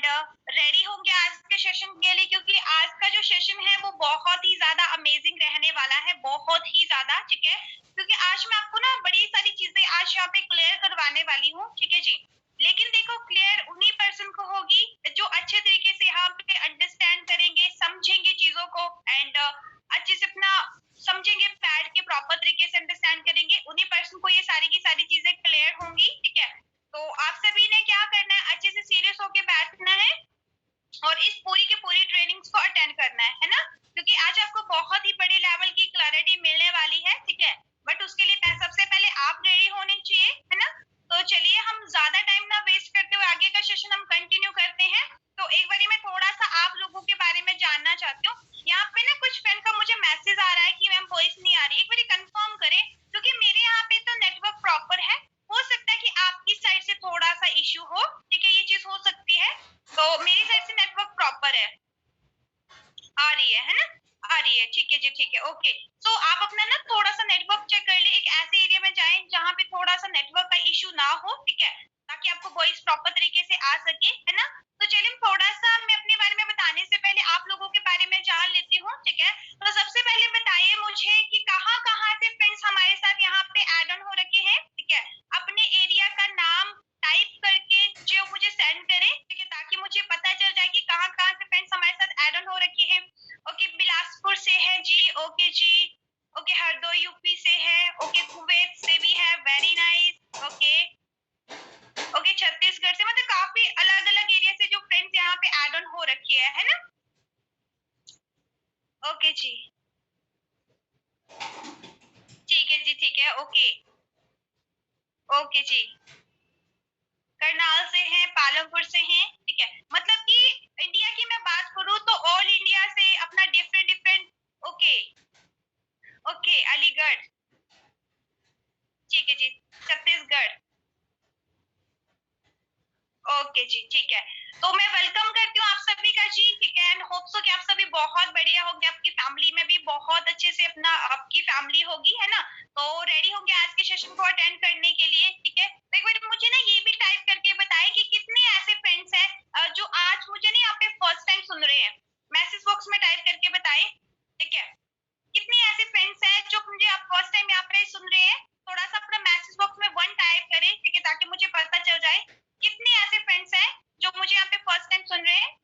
Ready होंगे आज के सेशन के लिए, क्योंकि आज का जो सेशन है वो बहुत ही ज्यादा अमेजिंग रहने वाला है, बहुत ही ज्यादा, ठीक है। क्योंकि आज मैं आपको ना बड़ी सारी चीजें आज यहाँ पे क्लियर करवाने वाली हूँ, ठीक है जी। लेकिन देखो, क्लियर उन्हीं पर्सन को होगी जो अच्छे तरीके से यहाँ पे अंडरस्टैंड करेंगे, समझेंगे चीजों को, एंड अच्छे से अपना समझेंगे, बैठ के प्रॉपर तरीके से अंडरस्टैंड करेंगे, उन्हीं पर्सन को ये सारी की सारी चीजें क्लियर होंगी, ठीक है। तो आप सभी ने क्या करना है, अच्छे से सीरियस होके बैठना है और इस पूरी की पूरी ट्रेनिंग्स को अटेंड करना है ना। क्योंकि आज आपको बहुत ही बड़े लेवल की क्लैरिटी मिलने वाली है, ठीक है। बट उसके लिए सबसे पहले आप रेडी होने चाहिए, है ना। तो चलिए हम ज्यादा टाइम ना वेस्ट करते हुए आगे का सेशन हम कंटिन्यू करते हैं। तो एक बार मैं थोड़ा सा आप लोगों के बारे में जानना चाहती हूँ। यहाँ पे ना कुछ फ्रेंड का मुझे मैसेज आ रहा है कि मैम वॉइस नहीं आ रही, एक बार कंफर्म करें, क्योंकि मेरे यहाँ पे तो नेटवर्क प्रॉपर है। हो सकता है कि आपकी साइड से थोड़ा सा इश्यू हो, ठीक है, ये चीज हो सकती है। तो मेरी साइड से नेटवर्क प्रॉपर है, आ रही है ना, आ रही है, ठीक है जी, ठीक है, ओके। तो आप अपना ना थोड़ा सा नेटवर्क चेक कर ले, एक ऐसे एरिया में जाएं जहाँ पे थोड़ा सा नेटवर्क का इश्यू ना हो, ठीक है, ताकि आपको वॉइस प्रॉपर तरीके से आ सके, है ना। तो चलिए थोड़ा सा मैं अपने बारे में बताने से पहले आप लोगों के बारे में जान लेती हूँ, ठीक है। तो सबसे पहले बताइए मुझे कि कहाँ कहाँ से फ्रेंड्स हमारे साथ यहाँ पे एड ऑन हो रखे हैं, ठीक है। अपने एरिया का नाम टाइप करके जो मुझे सेंड करें, ठीक है, ताकि मुझे पता चल जाए कि कहाँ कहाँ से फ्रेंड्स हमारे साथ एड ऑन हो रखे हैं। ओके, बिलासपुर से है जी, ओके जी, ओके, हरदोई यूपी से है, ओके, कुवैत से भी है, very nice, okay, okay, Chhattisgarh से, मतलब काफी अलग अलग एरिया से जो फ्रेंड्स यहाँ पे एड ऑन हो रखी है ना। ओके जी, ठीक है जी, ठीक है, ओके, ओके जी, करनाल से हैं, पालमपुर से हैं, ठीक है। मतलब कि इंडिया की मैं बात करूं तो ऑल इंडिया से अपना different different, okay, okay, Aligarh, ठीक है जी, छत्तीसगढ़, ओके जी, ठीक है। तो मैं वेलकम करती हूँ आप सभी का जी, ठीक है, एंड होप सो कि आप सभी बहुत बढ़िया होंगे, आपकी फैमिली में भी बहुत अच्छे से अपना आपकी फैमिली होगी, है ना। तो रेडी होंगे आज के सेशन को अटेंड करने के लिए, ठीक है। तो एक बार मुझे ना ये भी टाइप करके बताएं कि कितने ऐसे फ्रेंड्स हैं जो आज मुझे ना यहाँ पे फर्स्ट टाइम सुन रहे हैं। मैसेज बॉक्स में टाइप करके बताएं, ठीक है। कितने ऐसे फ्रेंड्स हैं जो मुझे आप फर्स्ट टाइम यहाँ पे सुन रहे हैं, थोड़ा सा अपना मैसेज बॉक्स में 1 टाइप करें, ठीक है, ताकि मुझे पता चल जाए कितने ऐसे फ्रेंड्स हैं जो मुझे यहाँ पे फर्स्ट टाइम सुन रहे हैं।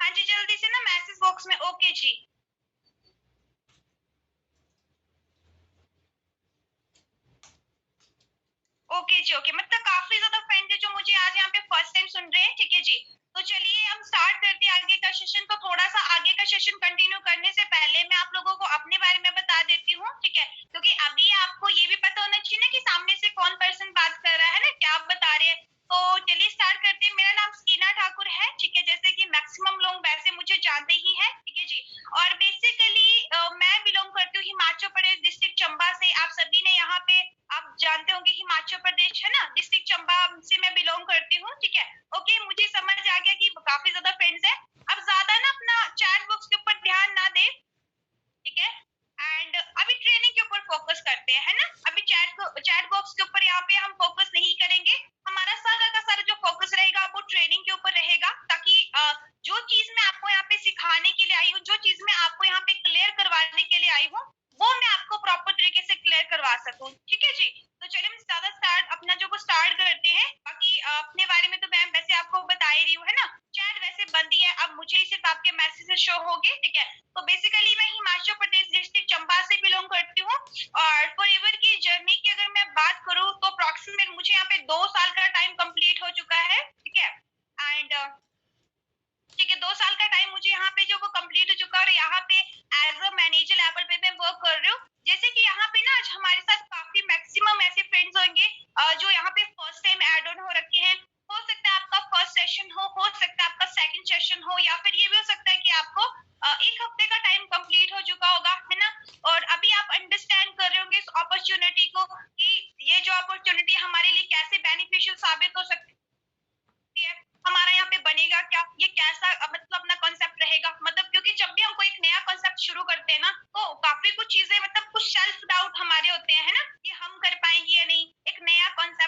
हाँ जी, जल्दी से ना मैसेज बॉक्स में, ओके जी, ओके जी, ओके, मतलब काफी ज्यादा फ्रेंड्स है जो मुझे आज यहाँ पे फर्स्ट टाइम सुन रहे हैं, ठीक है जी। तो चलिए हम स्टार्ट करते हैं आगे का सेशन। तो थोड़ा सा आगे का सेशन कंटिन्यू करने से पहले मैं आप लोगों को अपने बारे में बता देती हूँ, ठीक है, क्योंकि अभी आपको ये भी पता होना चाहिए ना कि सामने से कौन पर्सन बात कर रहा है ना, क्या आप बता रहे हैं। तो चलिए स्टार्ट करते हैं। मेरा नाम स्कीना ठाकुर है, ठीक है, जैसे कि मैक्सिमम लोग वैसे मुझे जानते ही है, ठीक है जी। और बेसिकली मैं बिलोंग करती हूँ हिमाचल प्रदेश डिस्ट्रिक्ट चंबा से। आप सभी ने यहाँ पे आप जानते होंगे हिमाचल प्रदेश है ना, डिस्ट्रिक्ट चंबा से मैं बिलोंग करती हूँ, ठीक है। ओके, मुझे समझ आ गया कि काफी ज्यादा फ्रेंड्स है। अब ज्यादा ना अपना चैट बॉक्स के ऊपर ध्यान ना दे, ठीक है, एंड अभी ट्रेनिंग के ऊपर फोकस करते हैं, है ना। अभी चैट बॉक्स के ऊपर यहाँ पे हम फोकस नहीं करेंगे। हमारा सारा का सारा जो फोकस रहेगा वो ट्रेनिंग के ऊपर रहेगा, ताकि जो चीज मैं आपको यहाँ पे सिखाने के लिए आई हूँ, जो चीज मैं आपको यहाँ पे क्लियर करवाने के लिए आई हूँ, वो मैं आपको प्रॉपर तरीके से क्लियर करवा सकूं, ठीक है जी। तो चलिए हम ज्यादा स्टार्ट अपना जो स्टार्ट करते हैं। बाकी अपने बारे में तो मैं वैसे आपको बता ही रही हूँ, है ना। चैट वैसे बंद ही है, अब मुझे ही सिर्फ आपके मैसेजेस शो होंगे, ठीक है। तो बेसिकली मैं हिमाचल प्रदेश डिस्ट्रिक्ट चंबा से बिलोंग करती हूँ। और फॉरएवर की जर्नी की अगर मैं बात करूँ तो अप्रोक्सीमेट मुझे यहाँ पे 2 साल का टाइम कंप्लीट हो चुका है, ठीक है, एंड ठीक है, 2 साल का टाइम मुझे यहाँ पे जो वो कंप्लीट हो चुका है। और यहाँ पे एज अ मैनेजर लेवल पे मैं वर्क कर रही हूँ। जैसे कि यहाँ पे ना आज हमारे साथ काफी मैक्सिमम ऐसे फ्रेंड्स होंगे जो यहाँ पे फर्स्ट टाइम एड ऑन हो रखे हैं। हो सकता है आपका फर्स्ट सेशन हो सकता है आपका सेकंड सेशन हो, या फिर ये भी हो सकता है कि आपको 1 हफ्ते का टाइम कंप्लीट हो चुका होगा, है ना। और अभी आप अंडरस्टैंड कर रहे होंगे इस अपॉर्चुनिटी को कि ये जो अपॉर्चुनिटी हमारे लिए कैसे बेनिफिशियल साबित हो सकती है, हमारा यहाँ पे बनेगा क्या, ये कैसा मतलब अपना कॉन्सेप्ट रहेगा। मतलब क्योंकि जब भी हमको एक नया कॉन्सेप्ट शुरू करते हैं ना, तो काफी कुछ चीजें मतलब कुछ सेल्फ डाउट हमारे होते हैं, है ना, कि हम कर पाएंगे या नहीं। एक नया कॉन्सेप्ट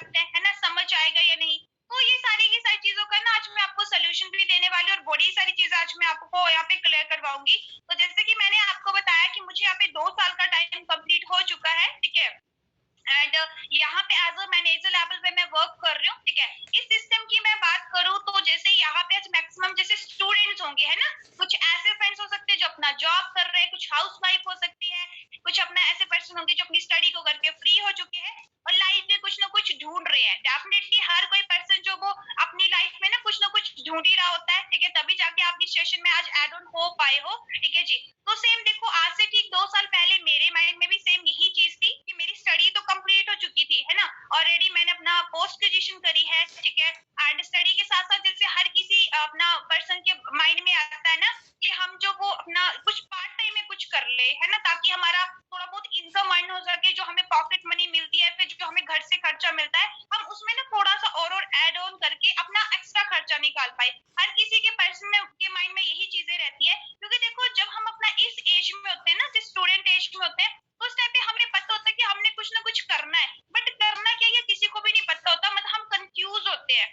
यहाँ पे एज अ मैनेजर लेवल पे मैं वर्क कर रही हूँ, ठीक है। इस सिस्टम की मैं बात करूँ तो जैसे यहाँ पे आज मैक्सिमम जैसे स्टूडेंट्स होंगे, है ना, कुछ ऐसे फ्रेंड्स हो सकते हैं जो अपना जॉब कर रहे हैं, कुछ हाउस वाइफ हो सकती है, कुछ अपना ऐसे पर्सन होंगे जो अपनी स्टडी को करके फ्री हो चुके हैं और लाइफ में कुछ ना कुछ ढूंढ रहे हैं। डेफिनेटली हर कोई पर्सन जो वो अपनी लाइफ में ना कुछ ढूंढ ही रहा होता है, ठीक है, तभी जाके आप इस सेशन में आज ऐड ऑन हो पाए हो, ठीक है जी। तो सेम देखो, आज से ठीक 2 साल पहले मेरे माइंड में भी सेम यही चीज थी कि मेरी स्टडी तो कंप्लीट हो चुकी थी, है ना, ऑलरेडी मैंने अपना पोस्ट ग्रेजुएशन करी है, ठीक है। एंड स्टडी के साथ साथ जैसे हर किसी अपना पर्सन के माइंड में आता है ना कि हम जो वो अपना कुछ पार्ट टाइम में कुछ कर ले, है ना, ताकि हमारा थोड़ा बहुत इनकम अर्न हो सके, जो हमें पॉकेट मनी मिलती है, फिर जो हमें घर से खर्चा मिलता है, हम उसमें ना थोड़ा सा और ऐड ऑन करके अपना एक्स्ट्रा खर्चा निकाल पाए। हर किसी के पर्सन में के माइंड में यही चीजें रहती है, क्योंकि देखो जब हम अपना इस एज में होते हैं ना, जिस स्टूडेंट एज में होते हैं, तो उस टाइम पे हमें पता होता है कि हमने कुछ ना कुछ करना है, बट करना क्या ये किसी को भी नहीं पता होता, मतलब हम कंफ्यूज होते हैं,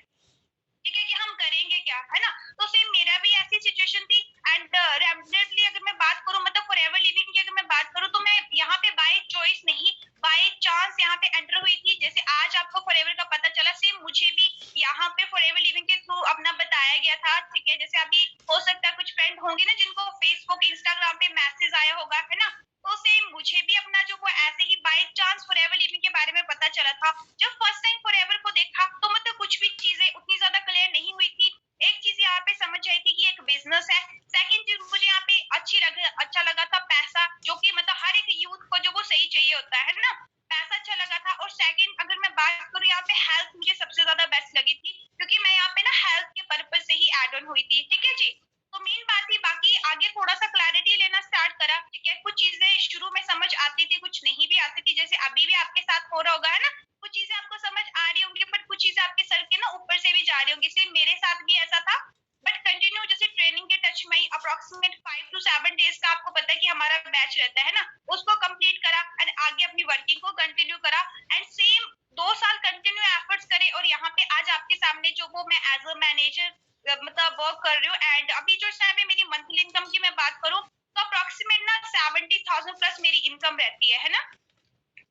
ठीक है, कि हम करेंगे क्या, है ना। तो सेम मेरा भी ऐसी सिचुएशन थी। एंड डेफिनेटली अगर मैं बात करूं, मतलब फॉरएवर लिविंग की अगर मैं बात करूं, तो मैं यहाँ पे बाय चॉइस नहीं, बाय चांस यहाँ पे एंटर हुई थी। जैसे आज आपको फॉरएवर का पता चला, सेम मुझे भी यहाँ पे फॉरएवर लिविंग के थ्रू अपना बताया गया था, ठीक है। जैसे अभी हो सकता है कुछ फ्रेंड होंगे ना जिनको फेसबुक इंस्टाग्राम पे मैसेज आया होगा, है ना, तो सेम मुझे भी अपना जो वो ऐसे ही बाय चांस फॉरएवर लिविंग के बारे में पता चला था। जब फर्स्ट टाइम फॉरएवर को देखा तो मतलब कुछ भी चीजें उतनी ज्यादा क्लियर नहीं हुई थी। एक चीज यहाँ पे समझ आई थी कि एक बिजनेस है। सेकंड चीज मुझे यहाँ पे अच्छा लगा था पैसा, जो कि मतलब हर एक यूथ को जो वो सही चाहिए होता है ना, पैसा अच्छा लगा था। और सेकंड अगर मैं बात करूँ यहाँ पे, हेल्थ मुझे सबसे ज्यादा बेस्ट लगी थी, क्योंकि मैं यहाँ पे ना हेल्थ के पर्पज से ही एड ऑन हुई थी, ठीक है जी। तो मेन बात थी, बाकी आगे थोड़ा सा क्लैरिटी लेना स्टार्ट करा, ठीक है। कुछ चीजें शुरू में समझ आती थी, कुछ नहीं भी आती थी, जैसे अभी भी आपके साथ हो रहा होगा, है ना, कुछ चीजें आपको समझ आ रही होंगी, बट कुछ चीजें आपके सर के ना ऊपर से भी जा रही होंगी। सेम मेरे साथ भी ऐसा था, बट कंटिन्यू जैसे ट्रेनिंग के टच में अप्रोक्सीमेट 5 to 7 डेज का आपको पता है कि हमारा बैच रहता है ना, उसको कंप्लीट करा एंड आगे अपनी वर्किंग को कंटिन्यू करा। एंड सेम 2 साल कंटिन्यू एफर्ट्स करे और यहाँ पे आज आपके सामने जो वो मैं एज अ मैनेजर मतलब वर्क कर रही हूँ। एंड अभी जो टाइम पे मेरी मंथली इनकम की मैं बात करूँ तो अप्रोक्सीमेट ना 70,000 प्लस मेरी इनकम रहती है ना।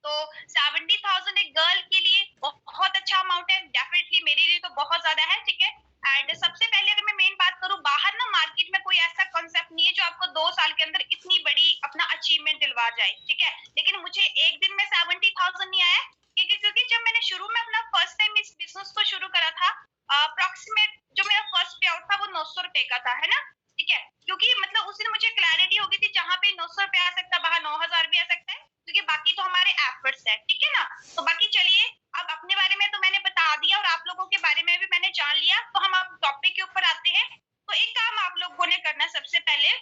तो 70,000 एक गर्ल के लिए बहुत अच्छा अमाउंट है, डेफिनेटली मेरे लिए तो बहुत ज्यादा है, ठीक है। एंड सबसे पहले अगर मैं मेन बात करूं, बाहर ना मार्केट में कोई ऐसा कॉन्सेप्ट नहीं है जो आपको 2 साल के अंदर इतनी बड़ी अपना अचीवमेंट दिलवा जाए, ठीक है। लेकिन मुझे एक दिन में 70,000 नहीं आया, क्योंकि जब मैंने शुरू में अपना फर्स्ट टाइम इस बिजनेस को शुरू करा था, अप्रोक्सीमेट जो मेरा फर्स्ट पे आउट था वो 900 रुपए का था, है ना, ठीक है। क्योंकि मतलब उस दिन मुझे क्लैरिटी हो गई थी, जहां पे 900 रुपए आ सकता है वहां 9,000 भी आ सकता है, क्योंकि बाकी तो हमारे एफर्ट्स है, ठीक है ना। तो बाकी चलिए, अब अपने बारे में तो मैंने बता दिया और आप लोगों के बारे में भी मैंने जान लिया, तो हम अब टॉपिक के ऊपर आते हैं। तो एक काम आप लोगों ने करना, सबसे पहले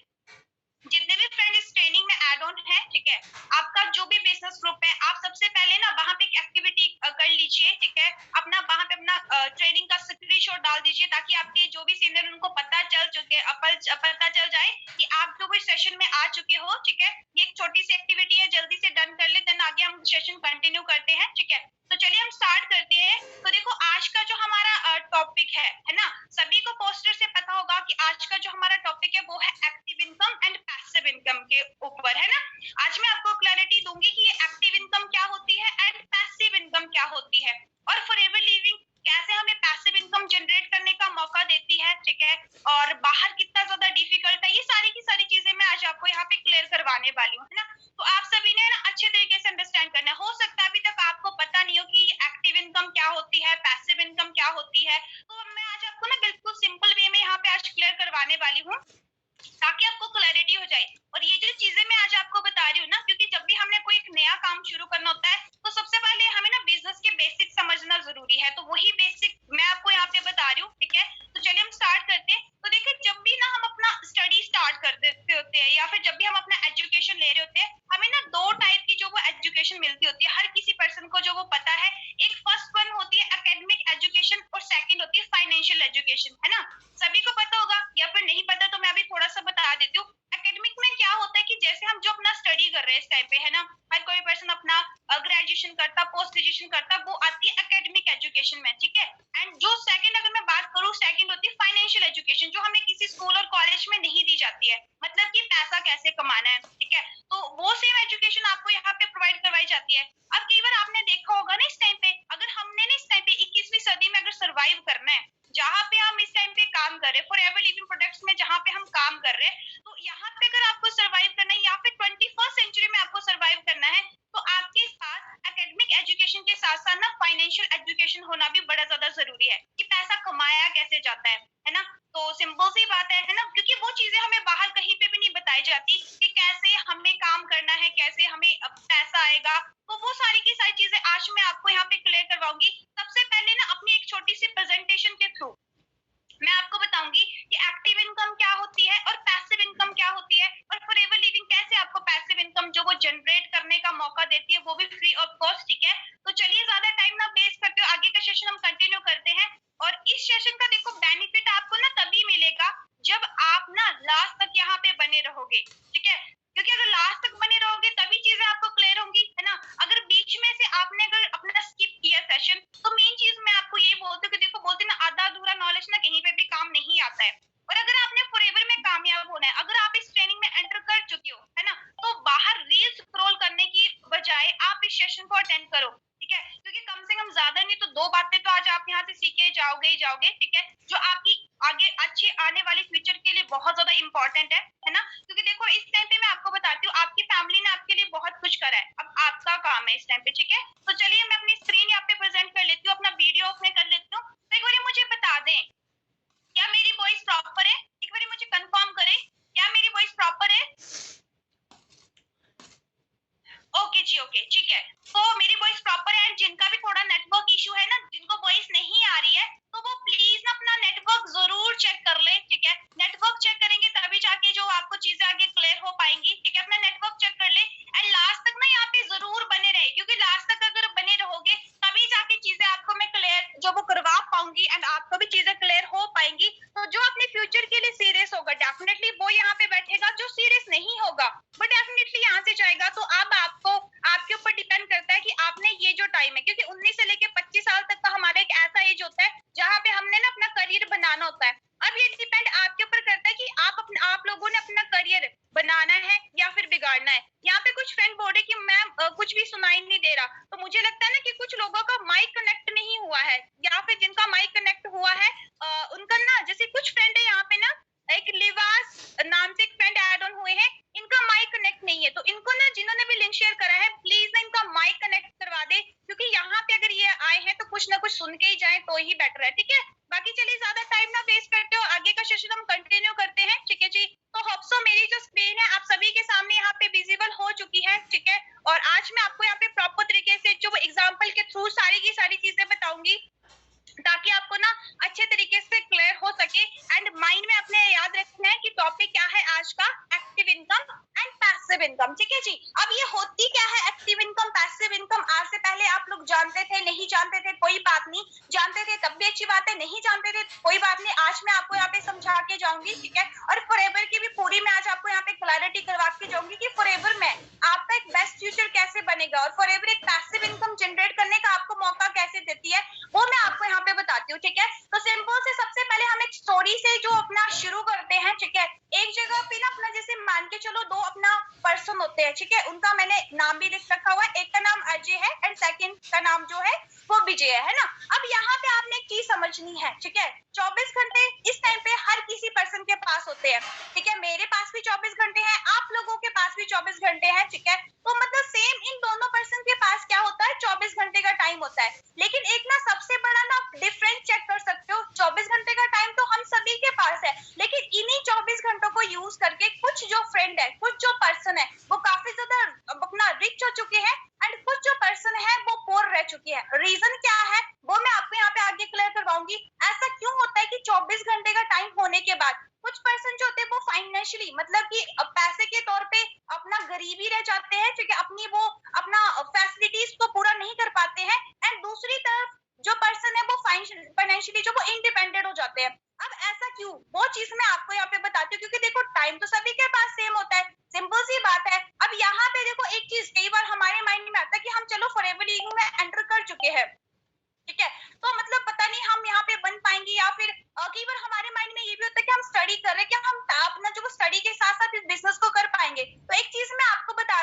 जितने भी फ्रेंड इस ट्रेनिंग में ऐड ऑन है, ठीक है, आपका जो भी बिजनेस ग्रुप है, आप सबसे पहले ना वहां पे एक एक्टिविटी कर लीजिए, ठीक है। अपना वहां पे अपना ट्रेनिंग का स्क्रीनशॉट डाल दीजिए, ताकि आपके जो भी सीनियर उनको पता चल जाए कि आप जो भी सेशन में आ चुके हो, ठीक है। ये एक छोटी सी एक्टिविटी है, जल्दी से डन कर ले, देन आगे हम सेशन कंटिन्यू करते हैं, ठीक है। तो चलिए हम स्टार्ट करते हैं। तो देखो आज का जो हमारा टॉपिक है ना, सभी को पोस्टर से पता होगा कि आज का जो हमारा टॉपिक है वो है active income and passive income के ऊपर, है ना। आज मैं आपको क्लैरिटी दूंगी कि ये एक्टिव इनकम क्या होती है एंड पैसिव इनकम क्या होती है, और फॉरएवर लिविंग कैसे हमें पैसिव इनकम जनरेट करने का मौका देती है, ठीक है। और बाहर कितना ज्यादा डिफिकल्ट है, ये सारी की सारी चीजें मैं आज आपको यहाँ पे क्लियर करवाने वाली हूँ, है ना। तो आप सभी ने ना अच्छे तरीके से अंडरस्टैंड करना है। हो सकता है अभी तक आपको पता नहीं हो कि एक्टिव इनकम क्या होती है, पैसिव इनकम क्या होती है, तो मैं आज आपको ना बिल्कुल सिंपल वे में यहाँ पे आज क्लियर करवाने वाली हूँ, ताकि आपको क्लैरिटी हो जाए। और ये जो चीजें मैं आज आपको बता रही हूँ ना, क्योंकि जब भी हमने कोई एक नया काम शुरू करना होता है, तो सबसे पहले हमें ना बिजनेस के बेसिक समझना जरूरी है, तो वही बेसिक मैं आपको यहाँ पे बता रही हूँ, ठीक है। तो चलिए हम स्टार्ट करते हैं। तो देखिए, जब भी ना हम अपना स्टडी स्टार्ट कर देते होते हैं, या फिर जब भी हम अपना एजुकेशन ले रहे होते हैं, हमें ना 2 टाइप की जो वो एजुकेशन मिलती होती है, हर किसी पर्सन को जो वो पता है। एक फर्स्ट वन होती है एकेडमिक एजुकेशन और सेकंड होती है फाइनेंशियल एजुकेशन, है ना। सभी को पता होगा, या फिर नहीं पता तो मैं अभी थोड़ा सा बता देती हूँ। एकेडमिक में क्या होता है कि जैसे हम जो अपना स्टडी कर रहे हैं इस टाइम पे, है ना, हर कोई पर्सन अपना ग्रेजुएशन करता, पोस्ट ग्रेजुएशन करता, वो आती है एकेडमिक एजुकेशन में, ठीक है। एंड जो सेकंड अगर मैं बात करूँ, सेकंड होती है फाइनेंशियल एजुकेशन, जो हमें किसी स्कूल और कॉलेज में नहीं दी जाती है, मतलब कि पैसा कैसे कमाना है, ठीक है। तो तो वो सेम एजुकेशन आपको यहाँ पे प्रोवाइड करवाई जाती है। अब कई बार आपने देखा होगा ना, इस टाइम पे अगर हमने ना इस टाइम पे 21वीं सदी में अगर सर्वाइव करना है, जहाँ पे हम इस टाइम पे काम कर रहे हैं, फॉरएवर लिविंग प्रोडक्ट्स में जहाँ पे हम काम कर रहे हैं, तो यहाँ पे अगर आपको सर्वाइव करना है या फिर 21st सेंचुरी में आपको सर्वाइव करना है, तो आपके पास एकेडमिक एजुकेशन के साथ साथ ना फाइनेंशियल एजुकेशन होना भी बड़ा ज्यादा जरूरी है, कि पैसा कमाया कैसे जाता है ना। तो सिंपल सी बात है ना, क्योंकि वो चीजें हमें बाहर कहीं पे भी नहीं बताई जाती कि कैसे हमें काम करना है, कैसे हमें पैसा आएगा। तो वो सारी की सारी चीजें आज मैं आपको यहाँ पे क्लियर करवाऊंगी। सबसे पहले ना अपनी एक छोटी सी प्रेजेंटेशन के थ्रू मैं आपको बताऊंगी कि एक्टिव इनकम क्या होती है और पैसिव इनकम क्या होती है, और फॉरएवर लिविंग कैसे आपको पैसिव इनकम जो वो जनरेट करने का मौका देती है, वो भी फ्री ऑफ कॉस्ट। ठीक है, तो चलिए ज्यादा टाइम ना वेस्ट करते हो, आगे का सेशन हम कंटिन्यू करते हैं। और इस सेशन का देखो बेनिफिट आपको ना तभी मिलेगा जब आप ना लास्ट तक यहाँ पे बने रहोगे। ठीक है, क्योंकि अगर लास्ट तक बने रहोगे तभी चीजें आपको क्लियर होंगी, है ना। अगर बीच में से आपने अगर अपना स्किप किया सेशन, तो मेन चीज मैं आपको ये बोलती हूँ कि देखो, बोलते ना आधा अधूरा नॉलेज ना कहीं पे भी काम नहीं आता है। और अगर आपने फॉरएवर में कामयाब होना है, अगर आप इस ट्रेनिंग में एंटर कर चुके हो, है ना, तो बाहर रील स्क्रॉल करने की बजाय आप इस सेशन को अटेंड करो। ठीक है, क्योंकि कम से कम ज्यादा नहीं तो 2 बातें तो आज आप यहाँ से सीखे जाओगे ही जाओगे। ठीक है, जो आपकी आगे अच्छे आने वाले फ्यूचर के लिए बहुत ज्यादा इंपॉर्टेंट है ना। क्योंकि देखो इस टाइम पे मैं आपको बताती हूँ, आपकी फैमिली ने आपके लिए बहुत कुछ करा है, अब आपका काम है इस टाइम पे। ठीक है, तो चलिए मैं अपनी स्क्रीन यहाँ पे प्रेजेंट कर लेती हूँ, अपना वीडियो ओपन कर लेती हूँ। तो एक बार मुझे बता दें, क्या मेरी वॉइस प्रॉपर है? एक बार मुझे कंफर्म करें, क्या मेरी वॉइस प्रॉपर है? ओके जी, ओके, ठीक है। तो मेरी वॉइस प्रॉपर है। जिनका भी थोड़ा नेटवर्क इशू है ना, जिनको वॉइस नहीं आ रही है, तो वो प्लीज ना अपना नेटवर्क जरूर चेक कर ले। ठीक है, नेटवर्क चेक करेंगे तभी जाके जो आपको चीजें आगे क्लियर हो पाएंगी। ठीक है, अपना नेटवर्क चेक कर ले एंड लास्ट तक ना यहाँ पे जरूर बने रहे, क्योंकि लास्ट तक अगर बने रहोगे तभी जाके चीजें आपको मैं क्लियर जो वो करवा पाऊंगी एंड आपको भी चीजें क्लियर हो पाएंगी। तो जो अपने फ्यूचर के लिए सीरियस होगा डेफिनेटली वो यहाँ पे बैठेगा, जो सीरियस नहीं होगा वो डेफिनेटली यहाँ से जाएगा। तो अब आपको आपके ऊपर डिपेंड करता है कि आपने ये जो टाइम है, क्योंकि 19 से लेके 25 साल तक का हमारा एक ऐसा एज होता है जहाँ पे हमने ना अपना करियर बनाना होता है। अब ये डिपेंड आपके ऊपर करता है कि आप लोगों ने अपना करियर बनाना है या फिर बिगाड़ना है। यहाँ पे कुछ फ्रेंड बोल रहे कि मैम कुछ भी सुनाई नहीं दे रहा, तो मुझे लगता है ना कि कुछ लोगों का माइक कनेक्ट नहीं हुआ है, या फिर जिनका माइक कनेक्ट हुआ है उनका ना, जैसे कुछ फ्रेंड है यहाँ पे ना, एक लिवास नाम से एक फ्रेंड ऐड ऑन हुए हैं, इनका माइक कनेक्ट नहीं है, तो इनको ना जिन्होंने भी लिंक शेयर करा है प्लीज ना इनका माइक कनेक्ट करवा दे, क्योंकि यहाँ पे अगर ये आए हैं तो कुछ ना कुछ सुन के ही जाए तो ही बेटर है। ठीक है, बाकी चलिए ज्यादा टाइम ना वेस्ट करते हो, आगे का सेशन हम कंटिन्यू करते हैं। ठीक है जी, तो होप सो मेरी जो स्क्रीन है आप सभी के सामने यहाँ पे विजिबल हो चुकी है। ठीक है, और आज मैं आपको यहाँ पे प्रॉपर तरीके से जो एग्जाम्पल के थ्रू सारी की सारी चीजें बताऊंगी, ताकि आपको ना अच्छे तरीके से क्लियर हो सके एंड माइंड में अपने याद रखना है कि टॉपिक क्या है आज का, active income and passive income. ठीक है जी, अब ये होती क्या है एक्टिव इनकम, पैसिव इनकम? आज से पहले आप लोग जानते थे, नहीं जानते थे, कोई बात नहीं, जानते थे तब भी अच्छी बात है, नहीं जानते थे कोई बात नहीं, आज मैं आपको यहाँ पे समझा के जाऊंगी। ठीक है, और फॉरएवर की भी पूरी मैं आज आपको यहाँ पे क्लैरिटी करवा के जाऊंगी कि फॉरएवर में आपका एक बेस्ट फ्यूचर कैसे बनेगा, और फॉरएवर एक पैसिव इनकम जनरेट करने का आपको मौका कैसे देती है, वो मैं आपको यहाँ पे बताती हूँ। ठीक है, तो सिंपल से सबसे पहले हम एक स्टोरी से जो अपना शुरू करते हैं। ठीक है, एक जगह पे ना अपना जैसे मान के चलो 2 अपना पर्सन होते हैं। ठीक है, उनका मैंने नाम भी लिख रखा हुआ है, एक का नाम अजय है एंड सेकंड का नाम जो है वो विजय है ना। अब यहाँ पे आपने एक चीज समझनी है। ठीक है, 24 घंटे इस टाइम पे हर किसी पर्सन के पास होते हैं। ठीक है, मेरे पास भी 24 घंटे हैं, आप लोगों के पास भी 24 घंटे हैं। ठीक है, तो मतलब सेम इन दोनों पर्सन के पास क्या होता है, 24 घंटे का टाइम होता है। लेकिन एक ना सबसे बड़ा ना डिफरेंस चेक कर सकते हो, 24 घंटे का टाइम तो हम सभी के पास है, लेकिन इन्हीं 24 घंटों को यूज करके कुछ जो फ्रेंड है, कुछ जो पर्सन है वो काफी ज्यादा अपना रिच हो चुके हैं एंड कुछ जो पर्सन है वो पोर रह चुके हैं। रीजन क्या है वो मैं आपको यहाँ पे आगे क्लियर करवाऊंगी। ऐसा क्यों होता है कि 24 घंटे का टाइम होने के बाद कुछ पर्सन जो होते हैं वो फाइनेंशियली मतलब कि पैसे के तौर पे अपना गरीबी रह जाते हैं। ठीक है, अपनी वो अपना फैसिलिटीज को पूरा नहीं कर पाते हैं एंड दूसरी तरफ जो पर्सन है वो फाइनेंशियली जो वो इंडिपेंडेंट हो जाते हैं। अब ऐसा क्यों, वो चीज मैं आपको यहाँ पे बताती हूँ, क्योंकि देखो टाइम तो सभी के पास सेम होता है, सिंपल सी बात है। अब यहाँ पे देखो एक चीज कई बार हमारे माइंड में आता है कि हम चलो फॉरएवर लिविंग में एंटर कर चुके हैं। ठीक है, तो मतलब पता नहीं हम यहाँ पे बन पाएंगे, या फिर कई बार हमारे माइंड में ये भी होता है कि हम स्टडी कर रहे हैं, क्या हम अपना जो स्टडी के साथ साथ इस बिजनेस को कर पाएंगे। तो एक चीज मैं आपको बता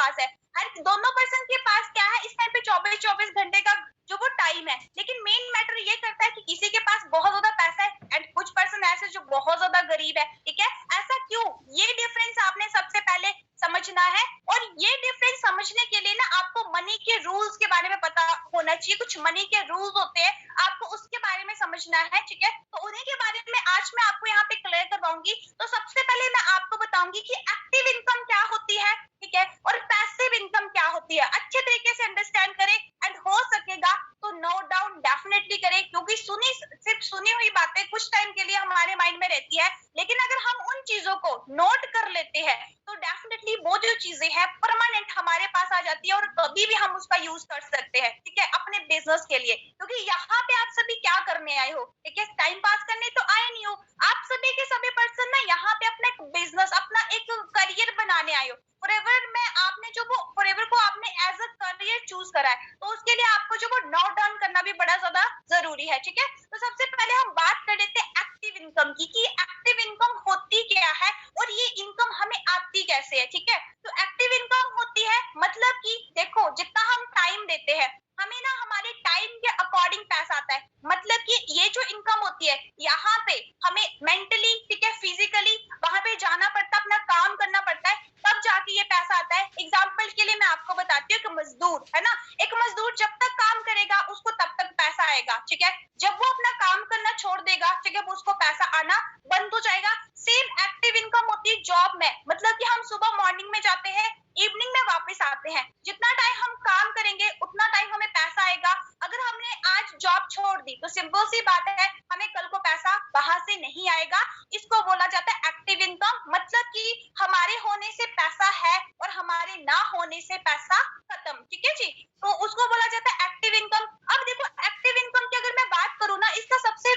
पास है, हर दोनों पर्सन के पास क्या है इस टाइम पे 24-24 घंटे का जो वो टाइम है, लेकिन मेन मैटर ये करता है कि किसी के पास बहुत ज्यादा पैसा है एंड कुछ पर्सन ऐसे जो बहुत ज्यादा गरीब है, ठीक है। ऐसा क्यों, ये डिफरेंस आपने सबसे पहले समझना है। और ये डिफरेंस समझने के लिए ना आपको मनी के रूल्स के बारे में पता होना चाहिए। कुछ मनी के रूल्स होते हैं, आपको उसके बारे में समझना है, ठीक है। तो उन्हीं के बारे में आज मैं आपको यहाँ पे क्लियर करवाऊंगी। तो सबसे पहले मैं आपको बताऊंगी कि एक्टिव इनकम क्या होती है, ठीक है, और पैसिव इनकम क्या होती है। अच्छे तरीके से अंडरस्टैंड करें एंड हो सकेगा तो नोट डाउन डेफिनेटली करें, क्योंकि सिर्फ सुनी हुई बातें कुछ टाइम के लिए हमारे माइंड में रहती है, लेकिन अगर हम उन चीजों को नोट कर लेते हैं तो डेफिनेटली वो जो चीजें हैं परमानेंट हमारे पास आ जाती है और कभी भी हम उसका यूज कर सकते हैं, ठीक है, अपने बिजनेस के लिए। क्योंकि यहाँ पे आप सभी क्या करने आए हो, ठीक है, टाइम पास करने तो आए नहीं हो। आप सभी के सभी पर्सन ना यहाँ पे अपना एक बिजनेस, अपना एक करियर बनाने आए हो। फॉरएवर में आपने जो वो फॉरएवर को आपने एज अ करियर चूज करा है, तो उसके लिए आपको जो वो नोट डाउन करना भी बड़ा ज्यादा जरूरी है, ठीक है। तो सबसे पहले हम बात कर लेते हैं एक्टिव इनकम की, कि एक्टिव इनकम होती क्या है और ये इनकम हमें आती कैसे है, ठीक है। तो एक्टिव इनकम होती है मतलब कि देखो, जितना हम टाइम देते हैं हमें ना हमारे टाइम के अकॉर्डिंग पैसा आता है। मतलब कि ये जो इनकम होती है यहाँ पे हमें मेंटली, ठीक है, फिजिकली वहां पे जाना पड़ता है, अपना काम करना पड़ता है, तब जाके ये पैसा आता है। एग्जाम्पल के लिए मैं आपको बताती हूँ, एक मजदूर है ना, एक मजदूर जब तक काम करेगा उसको तब तक पैसा आएगा, ठीक है। जब वो अपना काम करना छोड़ देगा, ठीक है, वो उसको पैसा आना बंद हो जाएगा। सेम एक्टिव इनकम होती है जॉब में, मतलब कि हम सुबह मॉर्निंग में जाते हैं, इवनिंग में वापस आते हैं, जितना टाइम हम काम करेंगे उतना टाइम हमें पैसा आएगा। अगर हमने आज जॉब छोड़ दी तो सिंपल सी बात है हमें कल को पैसा वहां से नहीं आएगा। इसको बोला जाता है एक्टिव इनकम, मतलब कि हमारे होने से पैसा है और हमारे ना होने से पैसा खत्म, ठीक है जी। तो उसको बोला जाता है एक्टिव इनकम। अब देखो, एक्टिव इनकम की अगर मैं बात करूँ ना, इसका सबसे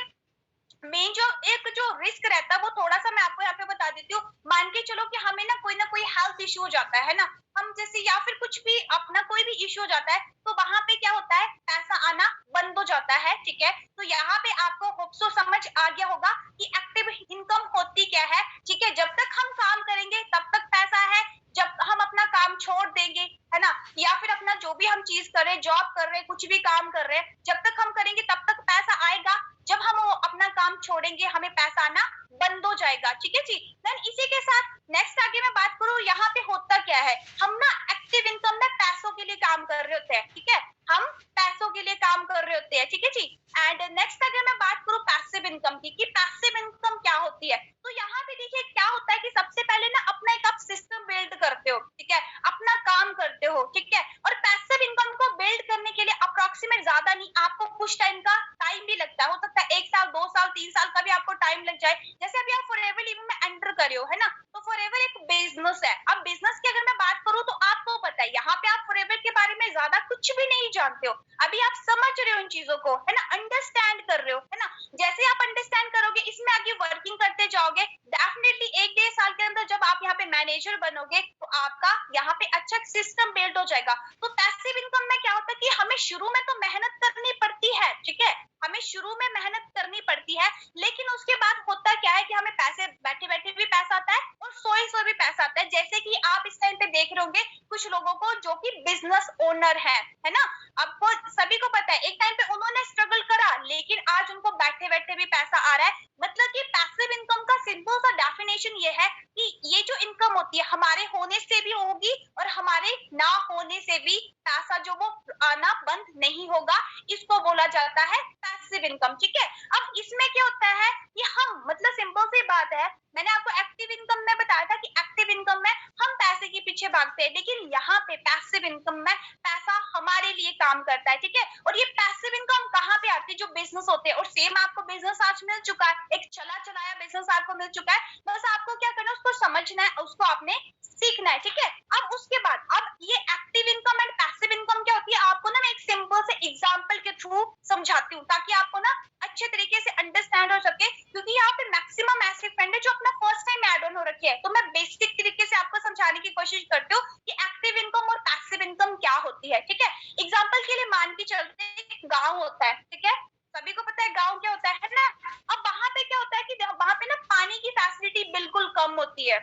मेन जो एक जो रिस्क रहता है वो थोड़ा सा मैं आपको यहाँ पे बता देती हूँ। मान के चलो कि हमें ना कोई हेल्थ इश्यू हो जाता है ना, हम जैसे या फिर कुछ भी अपना कोई भी इश्यू हो जाता है, तो वहां पे क्या होता है, पैसा आना बंद हो जाता है, ठीक है। तो यहाँ पे आपको होप सो समझ आ गया होगा कि एक्टिव इनकम होती क्या है, ठीक है। जब तक हम काम करेंगे तब तक पैसा है, जब हम अपना काम छोड़ देंगे, है ना, या फिर अपना जो भी हम चीज कर रहे हैं, जॉब कर रहे हैं, कुछ भी काम कर रहे हैं, जब तक हम करेंगे तब तक पैसा आएगा। जब हम वो अपना काम छोड़ेंगे हमें पैसा आना बंद हो जाएगा, ठीक है जी। देन इसी के साथ नेक्स्ट आगे मैं बात करूं, यहाँ पे होता क्या है, हम ना एक्टिव इनकम में पैसों के लिए काम कर रहे होते हैं, ठीक है, हम पैसों के लिए काम कर रहे होते हैं, ठीक है जी। एंड नेक्स्ट अगर मैं बात करूं पैसिव इनकम की, कि पैसिव इनकम क्या होती है, तो यहाँ पे देखिए क्या होता है कि सबसे पहले ना अपना एक आप सिस्टम बिल्ड करते हो, ठीक है, अपना काम करते हो, ठीक है। और पैसिव इनकम को बिल्ड करने के लिए अप्रोक्सीमेट ज्यादा नहीं, आपको कुछ टाइम का टाइम भी लगता है, हो सकता है 1 साल 2 साल 3 साल का भी आपको टाइम लग जाए। जैसे अभी आप फॉरएवर लिविंग में एंटर कर रहे हो, है ना, तो फॉरएवर एक बिजनेस है। अब बिजनेस की अगर मैं बात करूं तो आपको पता है यहाँ पे आप फॉरएवर के बारे में ज्यादा कुछ भी नहीं जानते हो, अभी आप समझ रहे हो इन चीजों को, है ना, अंडरस्टैंड कर रहे हो, है ना। जैसे आप अंडरस्टैंड करोगे इसमें आगे वर्किंग करते जाओगे, डेफिनेटली 1-1.5 साल के अंदर जब आप यहाँ पे मैनेजर बनोगे तो आपका यहाँ पे अच्छा सिस्टम बिल्ड हो जाएगा। तो पैसिव इनकम में क्या होता है कि हमें शुरू में तो मेहनत करनी पड़ती है, ठीक है, हमें शुरू में मेहनत करनी पड़ती है, लेकिन उसके बाद होता क्या है कि हमें पैसे बैठे बैठे भी पैसा आता है और सोए सोए भी पैसा आता है। जैसे कि आप इस टाइम पे देख रहे होंगे कुछ लोगों को जो कि बिजनेस ओनर है ना, आपको सभी को पता है एक टाइम पे उन्होंने स्ट्रगल करा लेकिन आज उनको बैठे बैठे भी पैसा आ रहा है। मतलब कि पैसिव इनकम का सिंपल सा डेफिनेशन ये है कि ये जो इनकम होती है हमारे होने से भी होगी और हमारे ना होने से भी पैसा जो वो आना बंद नहीं होगा, इसको बोला जाता है पैसिव इनकम, ठीक है। अब इसमें क्या होता है कि हम मतलब सिंपल सी बात है, मैंने आपको एक्टिव इनकम में बताया था कि एक्टिव इनकम में हम पैसे के पीछे भागते हैं, लेकिन यहाँ पे पैसिव इनकम में पैसा हमारे लिए काम करता है, ठीक है। और ये पैसिव इनकम कहाँ पे आती है, जो बिजनेस होते हैं, और सेम आपको बिजनेस आज मिल चुका है, एक चला चलाया बिजनेस आपको मिल चुका है, बस आपको क्या करना है, उसको समझना है, उसको आपने सीखना है, ठीक है। अब उसके बाद अब ये active income and passive income क्या होती है, आपको ना मैं एक सिंपल से एग्जांपल के थ्रू समझाती हूँ ताकि आपको ना अच्छे तरीके से अंडरस्टैंड हो सके, क्योंकि यहाँ पे मैक्सिमम ऐसे फ्रेंड है जो अपना फर्स्ट टाइम ऐड ऑन हो रखे हैं। तो मैं बेसिक तरीके से आपको समझाने की कोशिश करती हूँ कि एक्टिव इनकम और पैसिव इनकम क्या होती है, ठीक है। एग्जाम्पल के लिए मान के चलते हैं गाँव होता है, ठीक है, सभी को पता है गाँव क्या होता है ना। अब वहां पे क्या होता है कि वहां पे ना पानी की फैसिलिटी बिल्कुल कम होती है,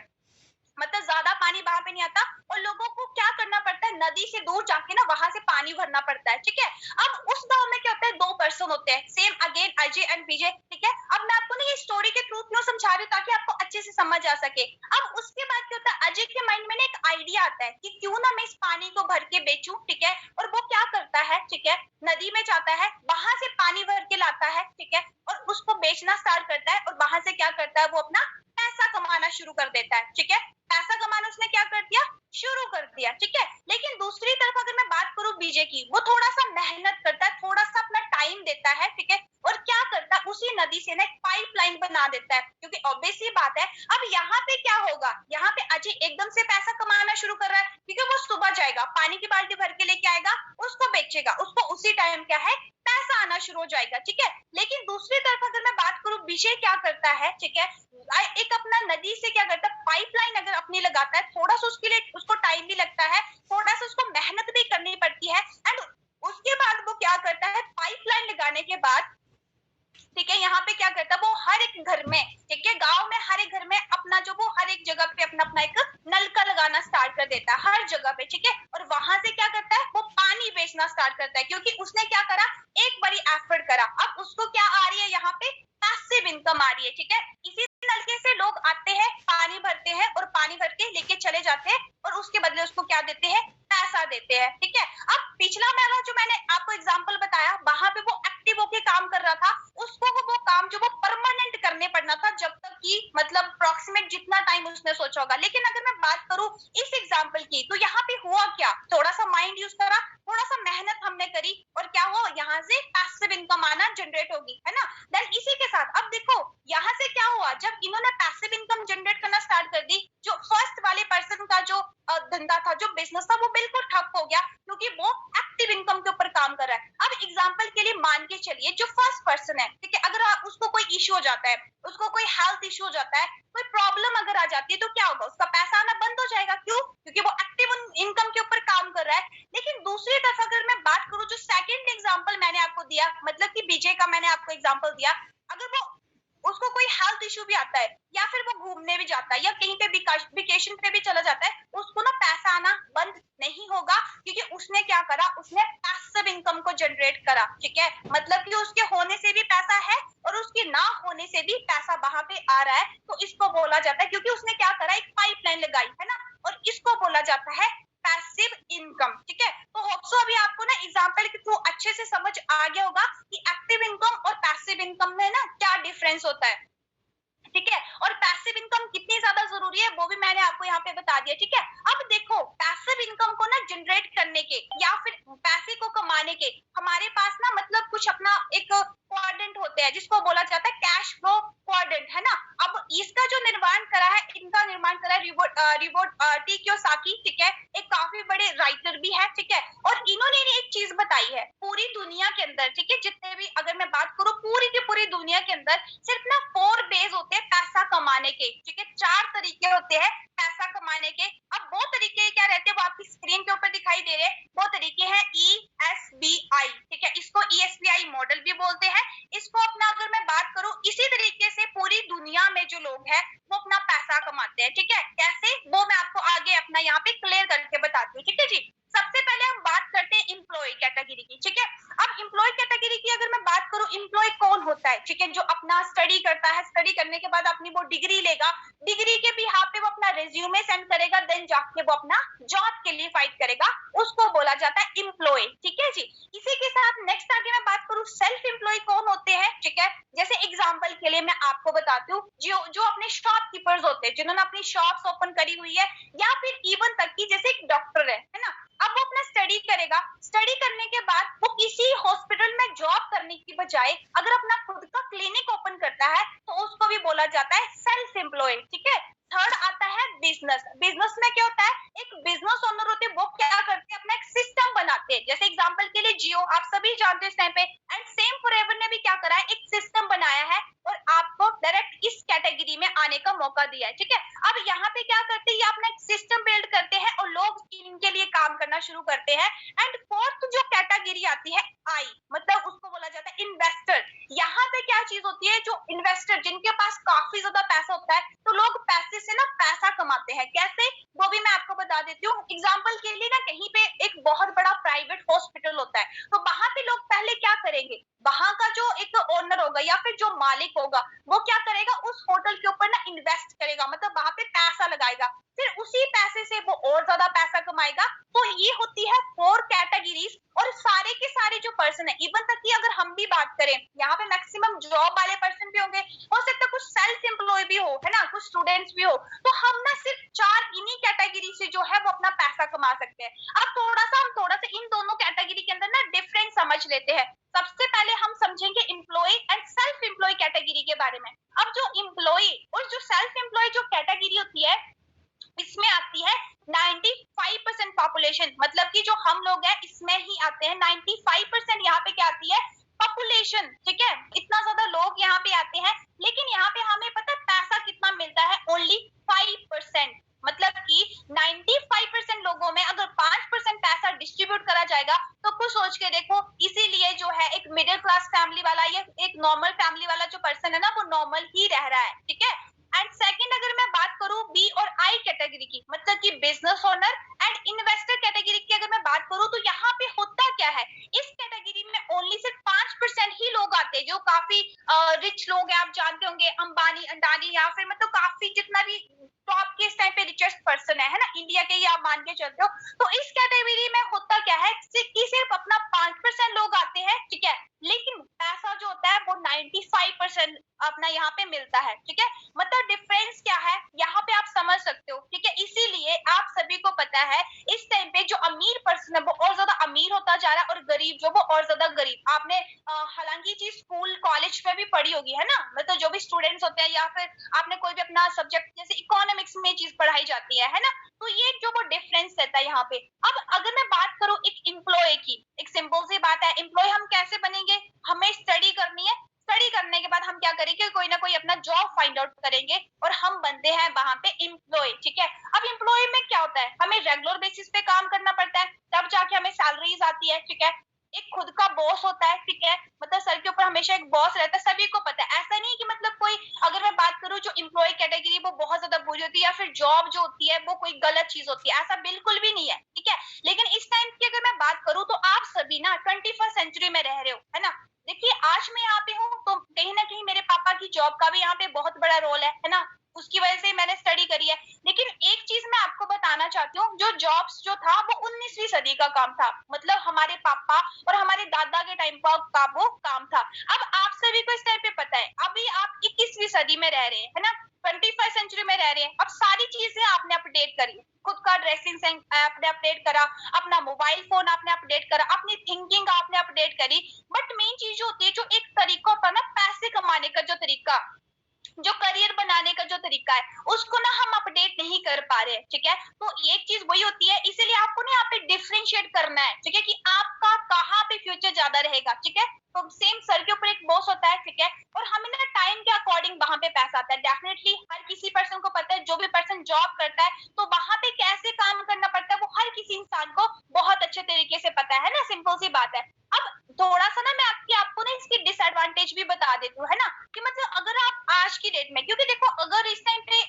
मतलब ज्यादा पानी वहां पे नहीं आता और लोगों को क्या करना नदी से दूर जाके ना वहां से पानी भरना पड़ता है, ठीक है। अब उस गांव में क्या होता है, 2 पर्सन होते हैं, सेम अगेन अजय एंड विजय, ठीक है। अब मैं आपको ना ये स्टोरी के थ्रू क्यों समझा रही हूँ, ताकि आपको अच्छे से समझ आ सके। अब उसके बाद क्या होता है, अजय के माइंड में ना एक आइडिया आता है कि क्यों ना मैं इस पानी को भर के बेचूं, ठीक है। और वो क्या करता है, ठीक है, नदी में जाता है, वहां से पानी भर के लाता है, ठीक है, और उसको बेचना स्टार्ट करता है, और वहां से क्या करता है, वो अपना पैसा कमाना शुरू कर देता है, ठीक है। पैसा कमाना उसने क्या कर दिया, शुरू कर दिया, ठीक है। लेकिन दूसरी तरफ अगर मैं बात करूं विजय की, वो थोड़ा सा मेहनत करता है, थोड़ा सा अपना टाइम देता है, ठीक है। और क्या करता है, उसी नदी से ना एक पाइपलाइन बना देता है, क्योंकि ऑब्वियस सी बात है। अब यहाँ पे क्या होगा, यहाँ पे अजय एकदम से पैसा कमाना शुरू कर रहा है, क्योंकि वो सुबह जाएगा, पानी की बाल्टी भर के लेके आएगा, उसको बेचेगा, उसको उसी टाइम क्या है, पैसा आना शुरू हो जाएगा, ठीक है। लेकिन दूसरी तरफ अगर मैं बात करूं, विजय क्या करता है, ठीक है, एक अपना नदी से क्या करता है, पाइपलाइन अगर अपनी लगाता है, थोड़ा सा उसके लिए उसको टाइम भी लगता है, थोड़ा सा उसको मेहनत भी करनी पड़ती है, एंड उसके बाद वो क्या करता है, पाइपलाइन लगाने के बाद, ठीक है, यहाँ पे क्या करता है, वो हर एक घर में, ठीक है, गांव में हर एक घर में अपना जो, वो हर एक जगह पे अपना अपना एक नलका लगाना स्टार्ट कर देता है हर जगह पे, ठीक है। और वहां से क्या करता है, वो पानी बेचना स्टार्ट करता है, क्योंकि उसने क्या करा, एक बारी एफर्ट करा। अब उसको क्या आ रही है, यहाँ पे पैसिव इनकम आ रही है, ठीक है। इसी नलके से लोग आते हैं, पानी भरते हैं, और पानी भर के लेके चले जाते हैं, और उसके बदले उसको क्या देते हैं, पैसा देते हैं, ठीक है। अब पिछला वाला जो मैंने आपको एग्जांपल बताया, वहां पे वो एक्टिव होके काम कर रहा था, उसको वो काम जो वो परमानेंट करने पड़ना था, जब तक कि मतलब अप्रोक्सीमेट जितना टाइम उसने सोचा होगा। लेकिन अगर मैं बात करूं इस एग्जांपल की, तो यहाँ पे हुआ क्या, थोड़ा सा माइंड यूज करा, थोड़ा सा मेहनत हमने करी, और क्या हो, यहाँ से पैसिव इनकम आना जनरेट होगी, है ना। देन इसी के साथ अब देखो यहाँ से क्या हुआ, जब इन्होंने पैसिव इनकम जनरेट करना स्टार्ट कर दी, जो फर्स्ट वाले पर्सन का जो धंधा था, जो बिजनेस था, वो बिल्कुल ठप हो गया, क्योंकि वो एक्टिव इनकम के ऊपर काम कर रहा है। अब एग्जांपल के लिए मान के चलिए, जो फर्स्ट पर्सन है, ठीक है, अगर उसको कोई इश्यू हो जाता है, उसको कोई हेल्थ इश्यू हो जाता है, कोई प्रॉब्लम अगर आ जाती है, तो क्या होगा, उसका पैसा आना बंद हो जाएगा। क्यों, क्योंकि वो एक्टिव इनकम के ऊपर काम कर रहा है। लेकिन दूसरी तरफ अगर मैं बात करूं, जो सेकंड एग्जांपल मैंने आपको दिया, मतलब कि विजय का मैंने आपको एग्जांपल दिया, अगर वो उसको कोई हेल्थ इश्यू भी आता है, या फिर वो घूमने भी जाता है, या कहीं पे वेकेशन पे भी चला जाता है, उसको ना पैसा आना बंद नहीं होगा, क्योंकि उसने क्या करा, उसने पैसिव इनकम को जनरेट करा, ठीक है। मतलब कि उसके होने से भी पैसा है, और उसके ना होने से भी पैसा वहां पे आ रहा है, तो इसको बोला जाता है, क्योंकि उसने क्या करा, एक पाइपलाइन लगाई, है ना, और इसको बोला जाता है पैसिव इनकम, ठीक है। तो होप सो अभी आपको ना एग्जांपल के थ्रू अच्छे से समझ आ गया होगा कि एक्टिव इनकम और पैसिव इनकम में ना क्या डिफरेंस होता है, ठीक है। और पैसिव इनकम कितनी ज्यादा जरूरी है, वो भी मैंने आपको यहाँ पे बता दिया, ठीक है। अब देखो पैसिव इनकम को ना जनरेट करने के, या फिर पैसे को कमाने के, हमारे पास ना मतलब कुछ अपना एक क्वाड्रेंट होते हैं, जिसको बोला जाता है कैश फ्लो क्वाड्रेंट, है ना। अब इसका जो निर्माण करा है, इनका निर्माण करा है रिवोट टी कियोसाकी, ठीक है, एक काफी बड़े राइटर भी है, ठीक है। और इन्होंने एक चीज बताई है, पूरी दुनिया के अंदर, ठीक है, जितने भी अगर मैं बात करूं पूरी की पूरी दुनिया के अंदर, सिर्फ ना 4 बेस होते हैं पैसा कमाने के, ठीक है, 4 तरीके होते हैं पैसा कमाने के। अब वो तरीके क्या रहते हैं, वो आपकी स्क्रीन के ऊपर दिखाई दे रहे हैं। वो तरीके हैं ESBI, ठीक है, इसको ESBI मॉडल भी बोलते हैं। इसको अपना अगर मैं बात करूं, इसी तरीके से पूरी दुनिया में जो लोग हैं वो अपना पैसा कमाते हैं, ठीक है। कैसे, वो मैं आपको आगे अपना यहाँ पे क्लियर करके बताती हूँ, ठीक है जी। सबसे पहले हम बात करते हैं इम्प्लॉय कैटेगरी की, ठीक है। अब इम्प्लॉय कैटेगरी की अगर मैं बात करूं, इम्प्लॉय कौन होता है, ठीक है, जो अपना स्टडी करता है, स्टडी करने के बाद अपनी वो डिग्री लेगा, डिग्री के भी यहाँ पे वो अपना रिज्यूमे सेंड करेगा, देन जाके वो अपना जॉब के लिए फाइट करेगा, उसको बोला जाता है इम्प्लॉय, ठीक है जी। इसी के साथ नेक्स्ट आगे मैं बात करूं, सेल्फ एम्प्लॉय कौन होते हैं, ठीक है। जैसे एग्जांपल के लिए मैं आपको बताती हूँ, जो अपने शॉपकीपर्स होते हैं, जिन्होंने अपनी शॉप्स ओपन करी हुई है, या फिर इवन तक की जैसे एक डॉक्टर है ना। अब वो अपना स्टडी करेगा, स्टडी करने के बाद वो किसी हॉस्पिटल में जॉब करने की बजाय अगर अपना खुद का क्लिनिक ओपन करता है, तो उसको भी बोला जाता है सेल्फ एम्प्लॉय, ठीक है। थर्ड आता है बिजनेस। बिजनेस में क्या होता है, एक बिजनेस ओनर होते हैं, वो क्या करते हैं, अपना एक सिस्टम बनाते हैं। जैसे एग्जांपल के लिए जियो, आप सभी जानते हैं इस टाइम पे, एंड सेम फॉरएवर ने भी क्या करा है, एक सिस्टम बनाया है, और आपको डायरेक्ट इस कैटेगरी में आने का मौका दिया है, ठीक है। अब यहाँ पे क्या करते हैं, ये अपना एक सिस्टम बिल्ड करते हैं, और लोग इनके लिए काम करना शुरू करते हैं। एंड फोर्थ जो कैटेगरी कैटेगरी आती है आई, मतलब उसको बोला जाता है इन्वेस्टर। यहाँ पे क्या चीज होती है, जो इन्वेस्टर जिनके पास काफी ज्यादा पैसा होता है, तो लोग पैसे से ना पैसा कमाते हैं। कैसे, वो भी मैं आपको बता देती हूँ। एग्जाम्पल के लिए ना, कहीं पे एक बहुत बड़ा प्राइवेट हॉस्पिटल होता है, तो वहां पे लोग पहले क्या करेंगे, वहां का जो एक ओनर होगा या फिर जो मालिक होगा, वो क्या करेगा, उस होटल के ऊपर ना इन्वेस्ट करेगा, मतलब वहां पे पैसा लगाएगा, फिर उसी पैसे से वो और ज्यादा पैसा कमाएगा। तो ये होती है 4 कैटेगरीज। और सारे के सारे जो पर्सन है, इवन तक कि अगर हम भी बात करें, यहाँ पे मैक्सिमम जॉब वाले पर्सन भी होंगे, हो सकता है कुछ सेल्फ एम्प्लॉय भी हो, है ना, कुछ स्टूडेंट्स भी हो, तो हम ना सिर्फ 4 इन्हीं कैटेगरी से जो है वो अपना पैसा कमा सकते हैं। अब थोड़ा सा इन दोनों कैटेगरी के अंदर ना डिफरेंस समझ लेते हैं। सबसे पहले हम समझेंगे employ and self employ category के बारे में। अब जो एम्प्लॉय और जो सेल्फ एम्प्लॉय जो कैटेगरी होती है, इसमें आती है 95% पॉपुलेशन, मतलब कि जो हम लोग हैं इसमें ही आते हैं 95% यहाँ पे क्या आती है, पॉपुलेशन। ठीक है, इतना ज्यादा लोग यहाँ पे आते हैं, लेकिन यहाँ पे हमें पता है पैसा कितना मिलता है, ओनली 5%। मतलब कि 95% लोगों में अगर 5% पैसा डिस्ट्रीब्यूट करा जाएगा, तो कुछ सोच के देखो, इसीलिए जो है एक मिडिल क्लास फैमिली वाला या एक नॉर्मल फैमिली वाला जो पर्सन है ना, वो नॉर्मल ही रह रहा है। ठीक है, एंड सेकंड अगर मैं बात करूं बी और आई कैटेगरी की, मतलब कि business owner and investor category की अगर मैं बात करूं, तो यहाँ पे होता क्या है, इस कैटेगरी में ओनली सिर्फ 5% ही लोग आते हैं जो काफी रिच लोग हैं। आप जानते होंगे अंबानी, अंडानी, या फिर मतलब काफी जितना भी टॉप के इस टाइम पे रिचेस्ट पर्सन है ना, इंडिया के ही आप मान के चलते हो। तो इस कैटेगरी में होता क्या है कि सिर्फ अपना 5% लोग आते हैं। ठीक है, लेकिन पैसा जो होता है वो 95% अपना यहाँ पे मिलता है। ठीक है, मतलब डिफरेंस क्या है यहाँ पे आप समझ सकते हो। ठीक है, इसीलिए आप सभी को पता है इस टाइम पे जो अमीर पर्सन है वो और ज्यादा अमीर होता जा रहा है, और गरीब जो वो और ज्यादा गरीब। आपने हालांकि चीज स्कूल कॉलेज में भी पढ़ी होगी, है ना, मतलब जो भी स्टूडेंट्स होते हैं, या फिर आपने कोई भी अपना सब्जेक्ट जैसे इकोनॉमिक्स में चीज पढ़ाई जाती है ना, तो ये जो वो डिफरेंस रहता है यहाँ पे। अब अगर मैं बात करूं एक एम्प्लॉय की, एक सिंपल सी बात है, एम्प्लॉय हम कैसे बनेंगे, हमें स्टडी करनी है, स्टडी करने के बाद हम क्या करेंगे, कोई ना कोई अपना जॉब फाइंड आउट करेंगे और हम बनते हैं वहां पे एम्प्लॉय। ठीक है, अब एम्प्लॉय में क्या होता है, हमें रेगुलर बेसिस पे काम करना पड़ता है, तब जाके हमें सैलरीज आती है। ठीक है, एक खुद का बॉस होता है। ठीक है, मतलब सर के ऊपर हमेशा एक बॉस रहता है, सभी को पता है। ऐसा नहीं कि मतलब कोई, अगर मैं बात करूं जो एम्प्लॉय कैटेगरी वो बहुत ज्यादा बुरी होती है, या फिर जॉब जो होती है वो कोई गलत चीज होती है, ऐसा बिल्कुल भी नहीं है। ठीक है, लेकिन इस टाइम की अगर मैं बात करूं, तो आप सभी ना 21st सेंचुरी में रह रहे हो, है ना। देखिए आज मैं यहाँ पे हूँ, तो कहीं ना कहीं मेरे पापा की जॉब का भी यहाँ पे बहुत बड़ा रोल है ना, उसकी वजह से मैंने स्टडी करी है। लेकिन एक चीज मैं आपको बताना चाहती हूँ, जो जॉब्स जो था वो 19वीं सदी का काम था, मतलब हमारे पापा और हमारे दादा के टाइम का वो काम था। अब आप सभी को इस टाइम पे पता है, अभी आप 21वीं सदी में रह रहे हैं, है ना, 21st सेंचुरी में रह रहे हैं। अब सारी चीजें आपने अपडेट करी, खुद का ड्रेसिंग सेंस आपने अपडेट करा, अपना मोबाइल फोन आपने अपडेट करा, अपनी थिंकिंग आपने अपडेट करी, बट मेन चीज जो होती है, जो एक तरीका होता है ना पैसे कमाने का, जो तरीका, जो करियर बनाने का जो तरीका है, उसको ना हम अपडेट नहीं कर पा रहे हैं। ठीक है, तो एक चीज वही होती है, इसीलिए आपको ना यहाँ पे डिफरेंशिएट करना है। ठीक है, कि आपका कहाँ पे फ्यूचर ज्यादा रहेगा। ठीक है, तो सेम सर के ऊपर एक बॉस होता है। ठीक है, और हमें ना टाइम के अकॉर्डिंग वहां पे पैसा आता है। डेफिनेटली हर किसी पर्सन को पता है, जो भी पर्सन जॉब करता है तो वहां पे कैसे काम करना पड़ता है, वो हर किसी इंसान को बहुत अच्छे तरीके से पता है ना, सिंपल सी बात है। अब थोड़ा सा ना मैं आपको ना इसकी डिसएडवांटेज भी बता देती हूँ, है ना, कि मतलब अगर आप आज की डेट में, क्योंकि देखो अगर इस टाइम पे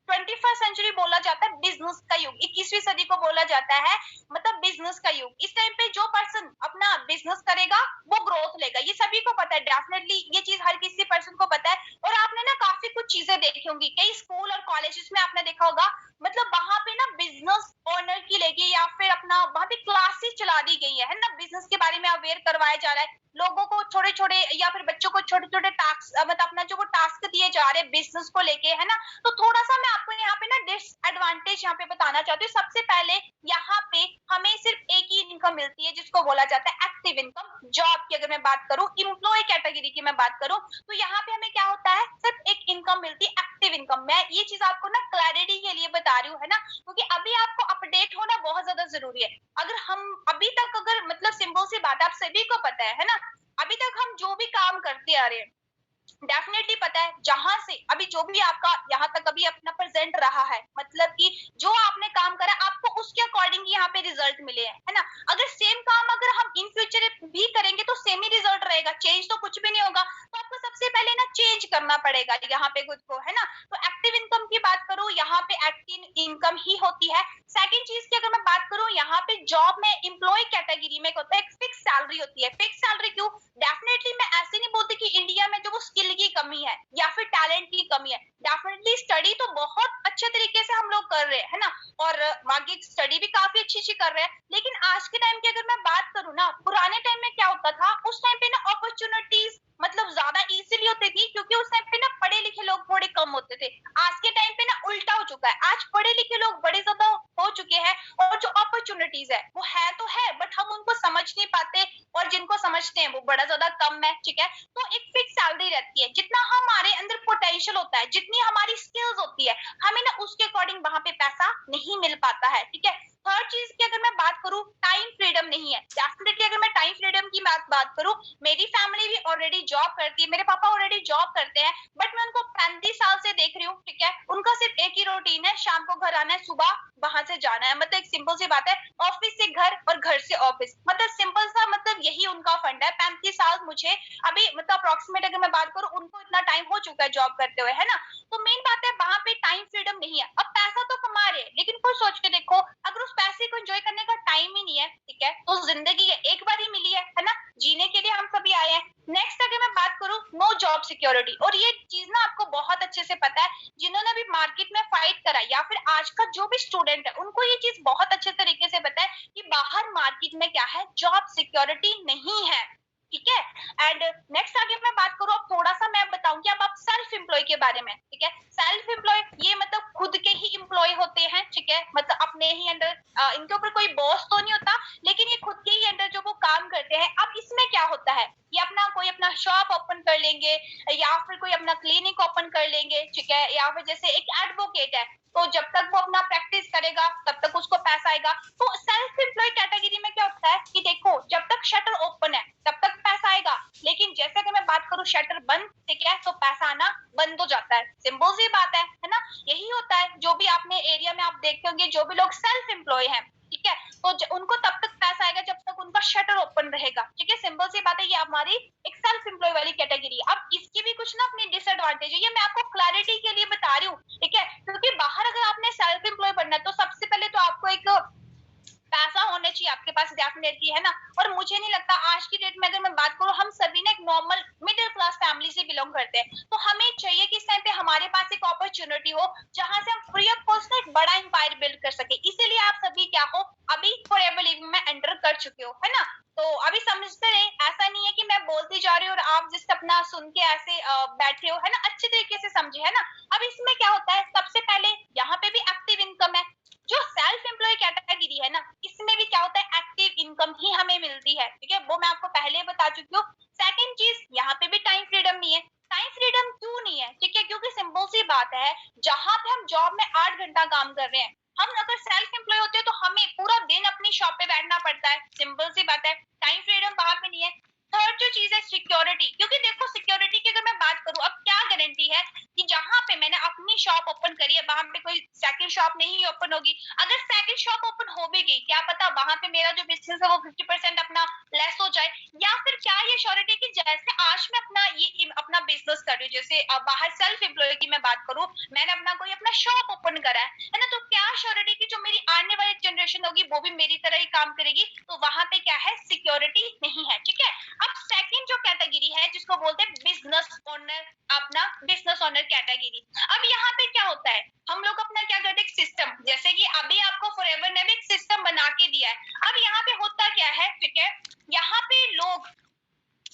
21st सेंचुरी बोला जाता है बिजनेस का युग, 21वीं सदी को बोला जाता है मतलब बिजनेस का युग। इस टाइम पे जो पर्सन अपना बिजनेस करेगा वो ग्रोथ लेगा, ये सभी को पता है। डेफिनेटली ये चीज हर किसी पर्सन को पता है। और आपने ना काफी कुछ चीजें देखी होंगी, कई स्कूल और कॉलेजेस में आपने देखा होगा, मतलब वहां पे ना बिजनेस ओनर की लेके या फिर अपना वहां पे क्लासेस चला दी गई है ना, बिजनेस के बारे में अवेयर करवाया जा रहा है लोगों को, छोटे छोटे या फिर बच्चों को छोटे छोटे टास्क, मतलब अपना जो वो टास्क दिए जा रहे हैं बिजनेस को लेके, है ना। तो थोड़ा सा मैं आपको यहाँ पे ना डिसएडवांटेज यहाँ पे बताना चाहती हूँ। सबसे पहले यहाँ पे हमें सिर्फ एक ही इनकम मिलती है, जिसको बोला जाता है एक्टिव इनकम। जॉब की अगर मैं बात करूँ, एम्प्लॉय कैटेगरी की मैं बात करूँ, तो यहाँ पे हमें क्या होता है, सिर्फ एक इनकम मिलती है, एक्टिव इनकम। मैं ये चीज आपको ना क्लैरिटी के लिए बता रही हूँ, है ना, क्योंकि अभी आपको अपडेट होना बहुत ज्यादा जरूरी है। अगर हम अभी तक, अगर मतलब सिंपल सी बात आप सभी को पता है ना, अभी तक हम जो भी काम करते आ रहे हैं, डेफिनेटली पता है जहां से अभी जो भी आपका यहाँ तक अभी अपना प्रेजेंट रहा है, मतलब कि जो आपने काम करा आपको उसके अकॉर्डिंग यहाँ पे रिजल्ट मिले हैं, है ना। अगर सेम काम अगर हम इन फ्यूचर टेम्परेचर भी करेंगे तो सेम ही रिजल्ट रहेगा, चेंज तो कुछ भी नहीं होगा। तो आपको सबसे पहले ना चेंज करना पड़ेगा यहाँ पे खुद को, है ना। तो एक्टिव इनकम की बात करूं, यहाँ पे एक्टिव इनकम ही होती है। सेकंड चीज की अगर मैं बात करूं, यहाँ पे जॉब में एम्प्लॉय कैटेगरी में होता है एक फिक्स सैलरी होती है। फिक्स सैलरी क्यों? डेफिनेटली मैं ऐसे नहीं बोलती कि इंडिया में जो वो स्किल की कमी है या फिर टैलेंट की कमी है। डेफिनेटली स्टडी तो बहुत अच्छे तरीके से हम लोग कर रहे हैं, है ना, और आगे स्टडी भी काफी अच्छी कर रहे हैं। लेकिन आज के टाइम की अगर मैं बात करूं ना, पुराने टाइम में क्या होता था, उस टाइम पे ना अपॉर्चुनिटीज मतलब ज्यादा इजीली होती थी, क्योंकि उस टाइम पे ना पढ़े लिखे लोग थोड़े कम होते थे। आज के टाइम पे ना उल्टा हो चुका है, आज पढ़े लिखे लोग बड़े ज्यादा हो चुके हैं, और जो अपॉर्चुनिटीज है वो है तो है, बट हम उनको समझ नहीं पाते, और जिनको समझते हैं वो बड़ा ज्यादा कम है, ठीक है। तो एक फिक्स सैलरी रहती है, जितना हमारे अंदर पोटेंशियल होता है, जितनी हमारी स्किल्स होती है, हमें ना उसके अकॉर्डिंग वहां पे पैसा नहीं मिल पाता है, ठीक है। थर्ड चीज की अगर मैं बात करूं, टाइम फ्रीडम नहीं है। डेफिनेटली अगर मैं टाइम फ्रीडम की बात करूं, मेरी फैमिली भी ऑलरेडी जॉब करती है, मेरे पापा ऑलरेडी जॉब करते हैं, बट मैं उनको 35 साल से देख रही हूँ, ठीक है। उनका सिर्फ एक ही रूटीन है, शाम को घर आना है, सुबह वहां से जाना है, मतलब एक सिंपल सी बात है, ऑफिस से घर और घर से ऑफिस, मतलब सिंपल सा, मतलब यही उनका फंड है। 35 साल मुझे अभी मतलब अप्रोक्सीमेट अगर मैं बात करूं, उनको इतना टाइम हो चुका है जॉब करते हुए, है ना। तो मेन बात है वहां पे टाइम फ्रीडम नहीं है। अब पैसा तो कमा रहे हैं, लेकिन कोई सोच के देखो, अगर उस पैसे को एंजॉय करने का टाइम ही नहीं है, ठीक है, तो जिंदगी एक बार ही मिली है ना, जीने के लिए हम सभी आए हैं। नेक्स्ट अगर मैं बात करूं, नो जॉब सिक्योरिटी, और ये चीज ना आपको बहुत अच्छे से पता है, जिन्होंने भी मार्केट में फाइट करा या फिर आज का जो भी स्टूडेंट है, उनको ये चीज बहुत अच्छे तरीके से पता है कि बाहर मार्केट में क्या है, जॉब सिक्योरिटी नहीं है, ठीक है। एंड नेक्स्ट आगे मैं बात करूं, अब थोड़ा सा मैं बताऊंगी अब आप सेल्फ एम्प्लॉय के बारे में, ठीक है। सेल्फ एम्प्लॉय ये मतलब खुद के ही एम्प्लॉय होते हैं, ठीक है, मतलब अपने ही अंडर, इनके ऊपर कोई बॉस तो नहीं होता, लेकिन ये खुद के ही अंडर जो वो काम करते हैं। अब इसमें क्या होता है, ये अपना कोई अपना शॉप ओपन कर लेंगे, या फिर कोई अपना क्लिनिक ओपन कर लेंगे, ठीक है, या फिर जैसे एक एडवोकेट है, तो जब तक वो अपना प्रैक्टिस करेगा तब तक उसको पैसा आएगा। तो सेल्फ एम्प्लॉय कैटेगरी में क्या होता है कि देखो, जब तक शटर ओपन है तब तक पैसा आएगा, लेकिन जैसे कि मैं बात करूं शटर बंद, ठीक है, तो पैसा आना बंद हो जाता है। सिंपल सी बात है ना। यही होता है, जो भी आपने एरिया में आप देखते होंगे, जो भी लोग सेल्फ एम्प्लॉय हैं, ठीक है, तो उनको तब तक पैसा आएगा जब तक उनका शटर ओपन रहेगा, ठीक है। सिंपल सी बात है, ये हमारी एक सेल्फ एम्प्लॉय वाली कैटेगरी है। अब इसकी भी कुछ ना अपनी डिसएडवांटेज है, ये मैं आपको क्लैरिटी के लिए बता रही हूँ, ठीक है, क्योंकि बाहर अगर आपने सेल्फ एम्प्लॉय बनना है, तो सबसे पहले तो आपको एक पैसा होना चाहिए आपके पास, डेफिनेटली, है ना। और मुझे नहीं लगता आज की डेट में, अगर मैं बात करूं, हम सभी ना एक नॉर्मल मिडिल क्लास फैमिली से बिलोंग करते हैं, तो हमें चाहिए कि इस टाइम पे हमारे पास एक अपॉर्चुनिटी हो जहां से हम फ्री ऑफ कॉस्ट एक बड़ा एम्पायर बिल्ड कर सके। इसीलिए आप सभी क्या हो, अभी फॉरएवर लिविंग में एंटर कर चुके हो, है ना। तो अभी समझते रहे, ऐसा नहीं है कि मैं बोलती जा रही हूँ और आप जिस अपना सुन के ऐसे बैठे हो, है ना, अच्छे तरीके से समझे, है ना। अब इसमें क्या होता है, सबसे पहले यहाँ पे भी एक्टिव इनकम है। जो सेल्फ एम्प्लॉय कैटेगरी है ना, इसमें भी क्या होता है, एक्टिव इनकम ही हमें मिलती है, ठीक है, वो मैं आपको पहले बता चुकी हूँ। सेकंड चीज, यहाँ पे भी टाइम फ्रीडम नहीं है। टाइम फ्रीडम क्यों नहीं है, ठीक है, क्योंकि सिंपल सी बात है, जहां पे हम जॉब में 8 घंटा काम कर रहे हैं, हम अगर सेल्फ एम्प्लॉय होते हैं तो हमें पूरा दिन अपनी शॉप पे बैठना पड़ता है। सिंपल सी बात है, टाइम फ्रीडम वहां पे नहीं है। थर्ड जो चीज है, सिक्योरिटी, क्योंकि देखो सिक्योरिटी की अगर मैं बात करूं, अब क्या गारंटी है कि जहां पे मैंने अपनी शॉप ओपन करी है, वहां पे कोई सेकंड शॉप नहीं ओपन होगी। अगर सेकंड शॉप ओपन हो भी गई, क्या पता वहां पे मेरा जो बिजनेस है वो 50% अपना लेस हो जाए, या फिर क्या ये श्योरिटी कि जैसे आज मैं अपना बिजनेस कर रही हूँ, जैसे बाहर सेल्फ एम्प्लॉय की मैं बात करूं, मैंने अपना कोई अपना शॉप ओपन करा है ना, तो क्या श्योरिटी कि जो मेरी आने वाली जनरेशन होगी वो भी मेरी तरह ही काम करेगी, तो वहां पे क्या है, सिक्योरिटी नहीं है, ठीक है। अब सेकंड जो कैटेगरी है, जिसको बोलते हैं बिजनेस ओनर, अपना बिजनेस ओनर कैटेगरी। अब यहाँ पे क्या होता है, हम लोग अपना क्या करते हैं, सिस्टम, जैसे कि अभी आपको फॉरएवर ने भी एक सिस्टम बना के दिया है। अब यहाँ पे होता क्या है, ठीक है, यहाँ पे लोग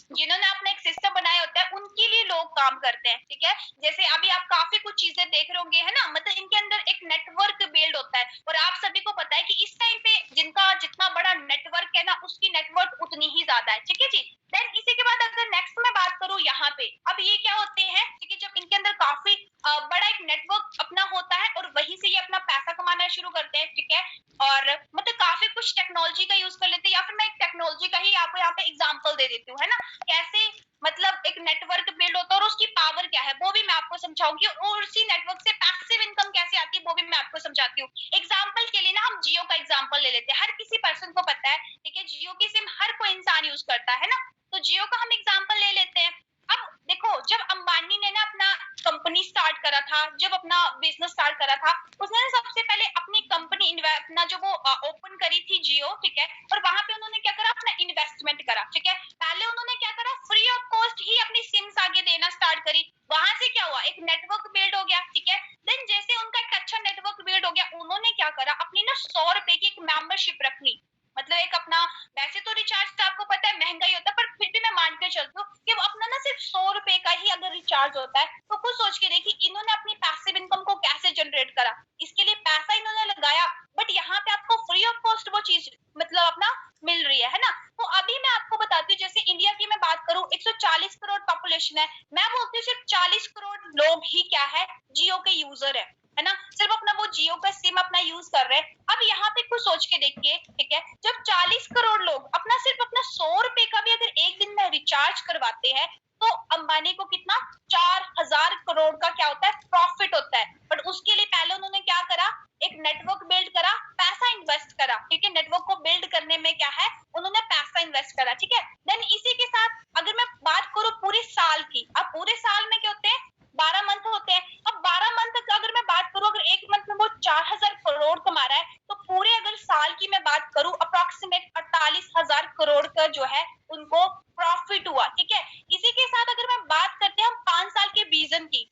जिन्होंने अपना एक सिस्टम बनाया होता है, उनके लिए लोग काम करते हैं, ठीक है। जैसे अभी आप काफी कुछ चीजें देख रहे होंगे, है ना, मतलब इनके अंदर एक नेटवर्क बिल्ड होता है, और आप सभी को पता है कि इस टाइम पे जिनका जितना बड़ा नेटवर्क है ना, उसकी नेटवर्क उतनी ही ज्यादा है, ठीक है जी। देन इसी के बाद अगर नेक्स्ट में बात करूं, यहाँ पे अब ये क्या होते हैं, ठीक है, जब इनके अंदर काफी बड़ा एक नेटवर्क अपना होता है, और वहीं से ये अपना पैसा कमाना शुरू करते हैं, ठीक है। और मतलब काफी कुछ टेक्नोलॉजी का यूज कर लेते हैं, या फिर मैं एक टेक्नोलॉजी का ही आपको यहाँ पे एग्जांपल दे देती हूँ, है ना, कैसे मतलब एक नेटवर्क बिल्ड होता है और उसकी पावर क्या है वो भी मैं आपको समझाऊंगी, और उसी नेटवर्क से पैसिव इनकम कैसे आती है वो भी मैं आपको समझाती हूँ। एग्जाम्पल के लिए ना हम जियो का एग्जाम्पल ले लेते हैं, हर किसी पर्सन को पता है, ठीक है, जियो की सिम हर कोई इंसान यूज करता है ना, तो जियो का हम एग्जाम्पल ले लेते हैं। अब देखो, जब अंबानी ने ना अपना कंपनी स्टार्ट करा था, जब अपना बिजनेस स्टार्ट करा था, उसने ना सबसे पहले अपनी कंपनी अपना जो वो ओपन करी थी जियो, ठीक है, और वहां पे उन्होंने क्या करा, अपना इन्वेस्टमेंट करा, ठीक है। पहले उन्होंने क्या करा, फ्री ऑफ कॉस्ट ही अपनी सिम्स आगे देना स्टार्ट करी। वहां से क्या हुआ, एक नेटवर्क बिल्ड हो गया, ठीक है। देन जैसे उनका एक अच्छा नेटवर्क बिल्ड हो गया, उन्होंने क्या करा, अपनी ना 100 रुपए की एक मेंबरशिप रख ली, मतलब एक अपना, वैसे तो रिचार्ज तो आपको पता है महंगा ही होता है, पर फिर भी मैं मान के चलती हूँ कि वो अपना ना सिर्फ 100 रुपए का ही अगर रिचार्ज होता है, तो खुद सोच के देखिए इन्होंने अपनी पैसिव इनकम को कैसे जनरेट करा। इसके लिए पैसा इन्होंने लगाया, बट यहाँ पे आपको फ्री ऑफ कॉस्ट वो चीज मतलब अपना मिल रही है ना। तो अभी मैं आपको बताती हूँ, जैसे इंडिया की मैं बात करूँ, 140 करोड़ पॉपुलेशन है, मैं बोलती हूँ सिर्फ 40 करोड़ लोग ही क्या है, जियो के यूजर है ना, सिर्फ अपना वो जियो का सिम अपना यूज कर रहे हैं। अब यहाँ पे कुछ सोच के देखिए, ठीक है, जब 40 करोड़ लोग अपना सिर्फ अपना 100 रुपए का भी अगर एक दिन में रिचार्ज करवाते हैं, तो अंबानी को कितना 4000 करोड़ का क्या होता है, प्रॉफिट होता है। बट उसके लिए पहले उन्होंने क्या करा, एक नेटवर्क बिल्ड करा, पैसा इन्वेस्ट करा, ठीक है, नेटवर्क को बिल्ड करने में क्या है, उन्होंने पैसा इन्वेस्ट करा, ठीक है। देन इसी के साथ अगर मैं बात करूं पूरे साल की, अब पूरे साल में क्या होते हैं, 12 मंथ होते हैं। अब 12 मंथ का अगर मैं बात करूं, अगर एक मंथ में वो 4000 करोड़ कमा रहा है, तो पूरे अगर साल की मैं बात करूं, अप्रोक्सीमेट 48,000 करोड़ का जो है उनको प्रॉफिट हुआ, ठीक है। इसी के साथ अगर मैं बात करते हैं हम 5 साल के विजन की,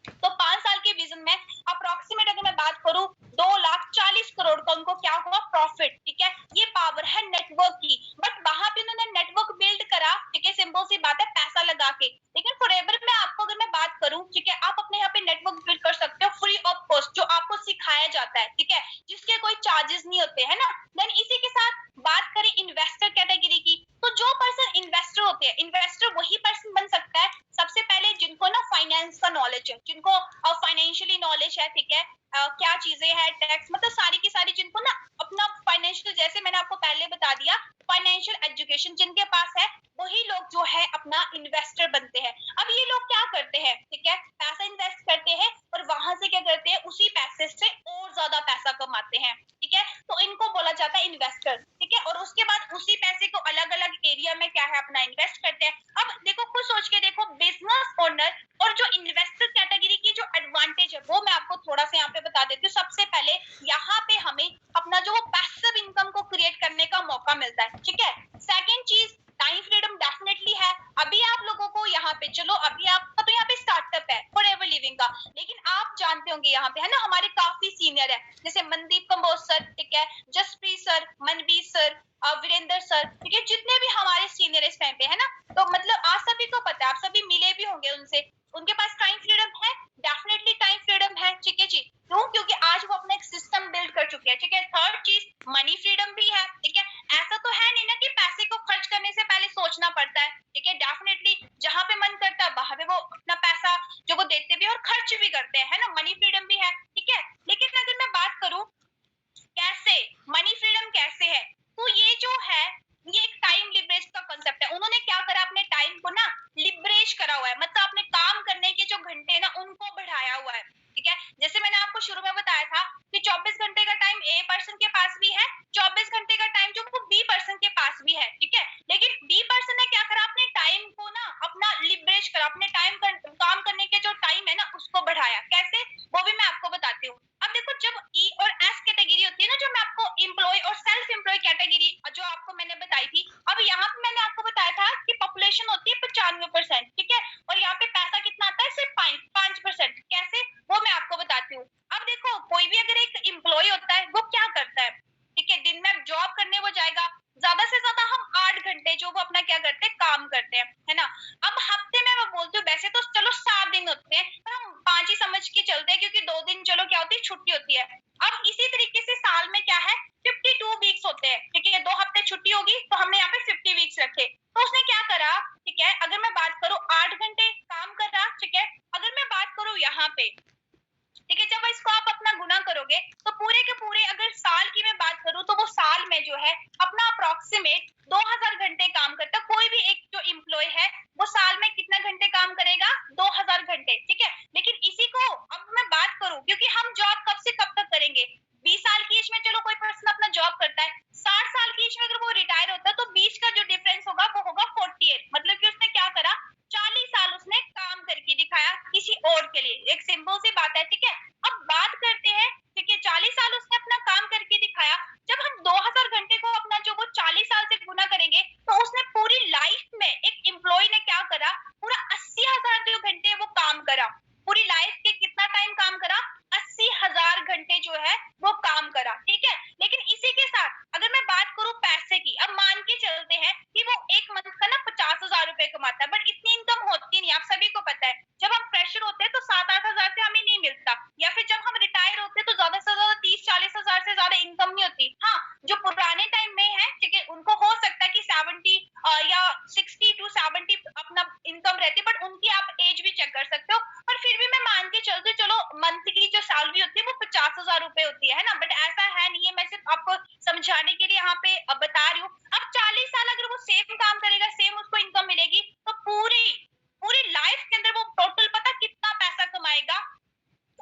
तो 5 साल के विजन में अप्रोक्सीमेट अगर मैं बात करूं, 2,40,00,000 का उनको क्या हुआ, प्रॉफिट, ठीक है। ये पावर है नेटवर्क की, बट वहां पे उन्होंने नेटवर्क बिल्ड करा, ठीक है, सिंपल सी बात है, पैसा लगा के। लेकिन फॉरएवर में आपको अगर मैं बात करूं, ठीक है, आप अपने यहाँ पे नेटवर्क बिल्ड कर सकते हो फ्री ऑफ कॉस्ट, जो आपको सिखाया जाता है, ठीक है, जिसके कोई चार्जेस नहीं होते है ना। देन इसी के साथ बात करें इन्वेस्टर कैटेगरी की, तो जो पर्सन इन्वेस्टर होते हैं, इन्वेस्टर वही पर्सन बन सकता है सबसे पहले जिनको ना फाइनेंस का नॉलेज है, जिनको फाइनेंशियली नॉलेज है, ठीक है, क्या चीजें हैं, टैक्स, मतलब सारी की सारी, जिनको ना अपना फाइनेंशियल, जैसे मैंने आपको पहले बता दिया, फाइनेंशियल एजुकेशन जिनके पास है, वही लोग जो है अपना इन्वेस्टर बनते हैं। अब ये लोग क्या करते हैं, ठीक है, पैसा इन्वेस्ट करते हैं और वहां से क्या करते हैं, उसी पैसे से और ज्यादा पैसा कमाते हैं, ठीक है, तो इनको बोला जाता है इन्वेस्टर, ठीक है। और उसके बाद उसी पैसे को अलग अलग एरिया में क्या है अपना इन्वेस्ट करते हैं। अब देखो, खुद सोच के देखो, बिजनेस ओनर और जो इन्वेस्टर कैटेगरी की जो एडवांटेज है वो मैं आपको थोड़ा सा यहाँ पे बता देती हूँ। सबसे पहले यहाँ पे हमें अपना जो पैसिव इनकम को क्रिएट करने का मौका मिलता है, ठीक है। सेकेंड चीज, टाइम फ्रीडम डेफिनेटली है। अभी आप लोगों को यहाँ पे, चलो अभी आपका तो यहाँ पे स्टार्टअप है फॉरएवर लिविंग का, लेकिन आप जानते होंगे यहाँ पे है ना, हमारे काफी सीनियर है, जैसे मनदीप कंबोज सर, ठीक है, Jaspreet sir, Manbir sir, Virendra sir, ठीक है, जितने भी हमारे सीनियर इस टाइम पे है ना, तो मतलब आप सभी को पता है, आप सभी मिले भी होंगे उनसे, उनके पास टाइम फ्रीडम है, डेफिनेटली टाइम फ्रीडम है, ठीक है जी। क्यों? क्योंकि आज वो अपना एक सिस्टम बिल्ड कर चुके हैं, ठीक है। थर्ड चीज, मनी फ्रीडम भी है, ठीक है। ऐसा तो है नहीं ना कि पैसे को खर्च करने से पहले सोचना पड़ता है, ठीक है, डेफिनेटली जहां पे मन करता है वहां पे वो अपना पैसा जो वो देते भी और खर्च भी करते हैं, है ना, मनी फ्रीडम भी है, ठीक है। लेकिन अगर मैं बात करूं कैसे मनी फ्रीडम कैसे है, तो ये जो है, ये एक टाइम लिबरेज का कांसेप्ट है। उन्होंने क्या करा, अपने टाइम को ना लिबरेज करा हुआ है, मतलब अपने काम करने के जो घंटे हैं ना उनको बढ़ाया हुआ है, ठीक है। जैसे मैंने आपको शुरू में बताया था कि 24 घंटे का टाइम ए पर्सन के पास भी है, 24 घंटे का टाइम जो वो बी पर्सन के पास भी है, ठीक है। लेकिन बी पर्सन ने क्या करा, अपने टाइम को ना अपना लिबरेज करा, अपने काम करने के जो टाइम है ना उसको बढ़ाया। कैसे, वो भी मैं आपको बताती हूँ। अब देखो, जब ई और एस कैटेगरी होती है ना, जो मैं आपको एम्प्लॉय और सेल्फ एम्प्लॉय कैटेगरी जो आपको मैंने बताई थी, अब यहाँ पे मैंने आपको बताया था कि पॉपुलेशन होती है 95%, ठीक है, और यहाँ पे पैसा कितना आता है, सिर्फ 5%। कैसे, वो मैं आपको बताती हूँ। अब देखो, कोई भी अगर एक एम्प्लॉय होता है वो क्या करता है, ठीक है, दिन में जॉब करने वो जाएगा, ज्यादा से ज्यादा हम 8 घंटे जो वो अपना क्या करते हैं, काम करते हैं, है ना। अब हफ्ते में मैं बोलती हूँ, वैसे तो चलो 7 दिन होते हैं, पर हम 5 ही समझ के चलते हैं, क्योंकि 2 दिन चलो क्या होती है, छुट्टी होती है। अब इसी तरीके से साल में क्या है, 52 वीक्स होते हैं, ठीक है, 2 हफ्ते छुट्टी होगी तो हमने यहाँ पे 50 वीक्स रखे। तो उसने क्या करा, ठीक है, अगर मैं बात करूँ 8 घंटे काम कर रहा, ठीक है। अगर मैं बात करूँ यहाँ पे, ठीक है, जब इसको आप अपना गुना करोगे तो पूरे के पूरे, अगर साल की मैं बात करूं तो वो साल में जो है अपना अप्रोक्सीमेट 2000 घंटे काम करता है। कोई भी एक जो एम्प्लॉय है वो साल ठीक है, उनको हो सकता है कि 70 या 60 to 70 अपना इनकम रहती है, बट उनकी आप एज भी चेक कर सकते हो। पर फिर भी मैं मान के चलती हूँ, चलो मंथ की जो सैलरी होती है वो 50,000 रुपए होती है ना, बट ऐसा है नहीं है, मैं सिर्फ आपको समझाने के लिए यहाँ पे बता रही हूँ। अब 40 साल अगर वो सेम काम करेगा, सेम उसको इनकम मिलेगी, तो पूरी पूरी लाइफ के अंदर वो टोटल पता कितना पैसा कमाएगा,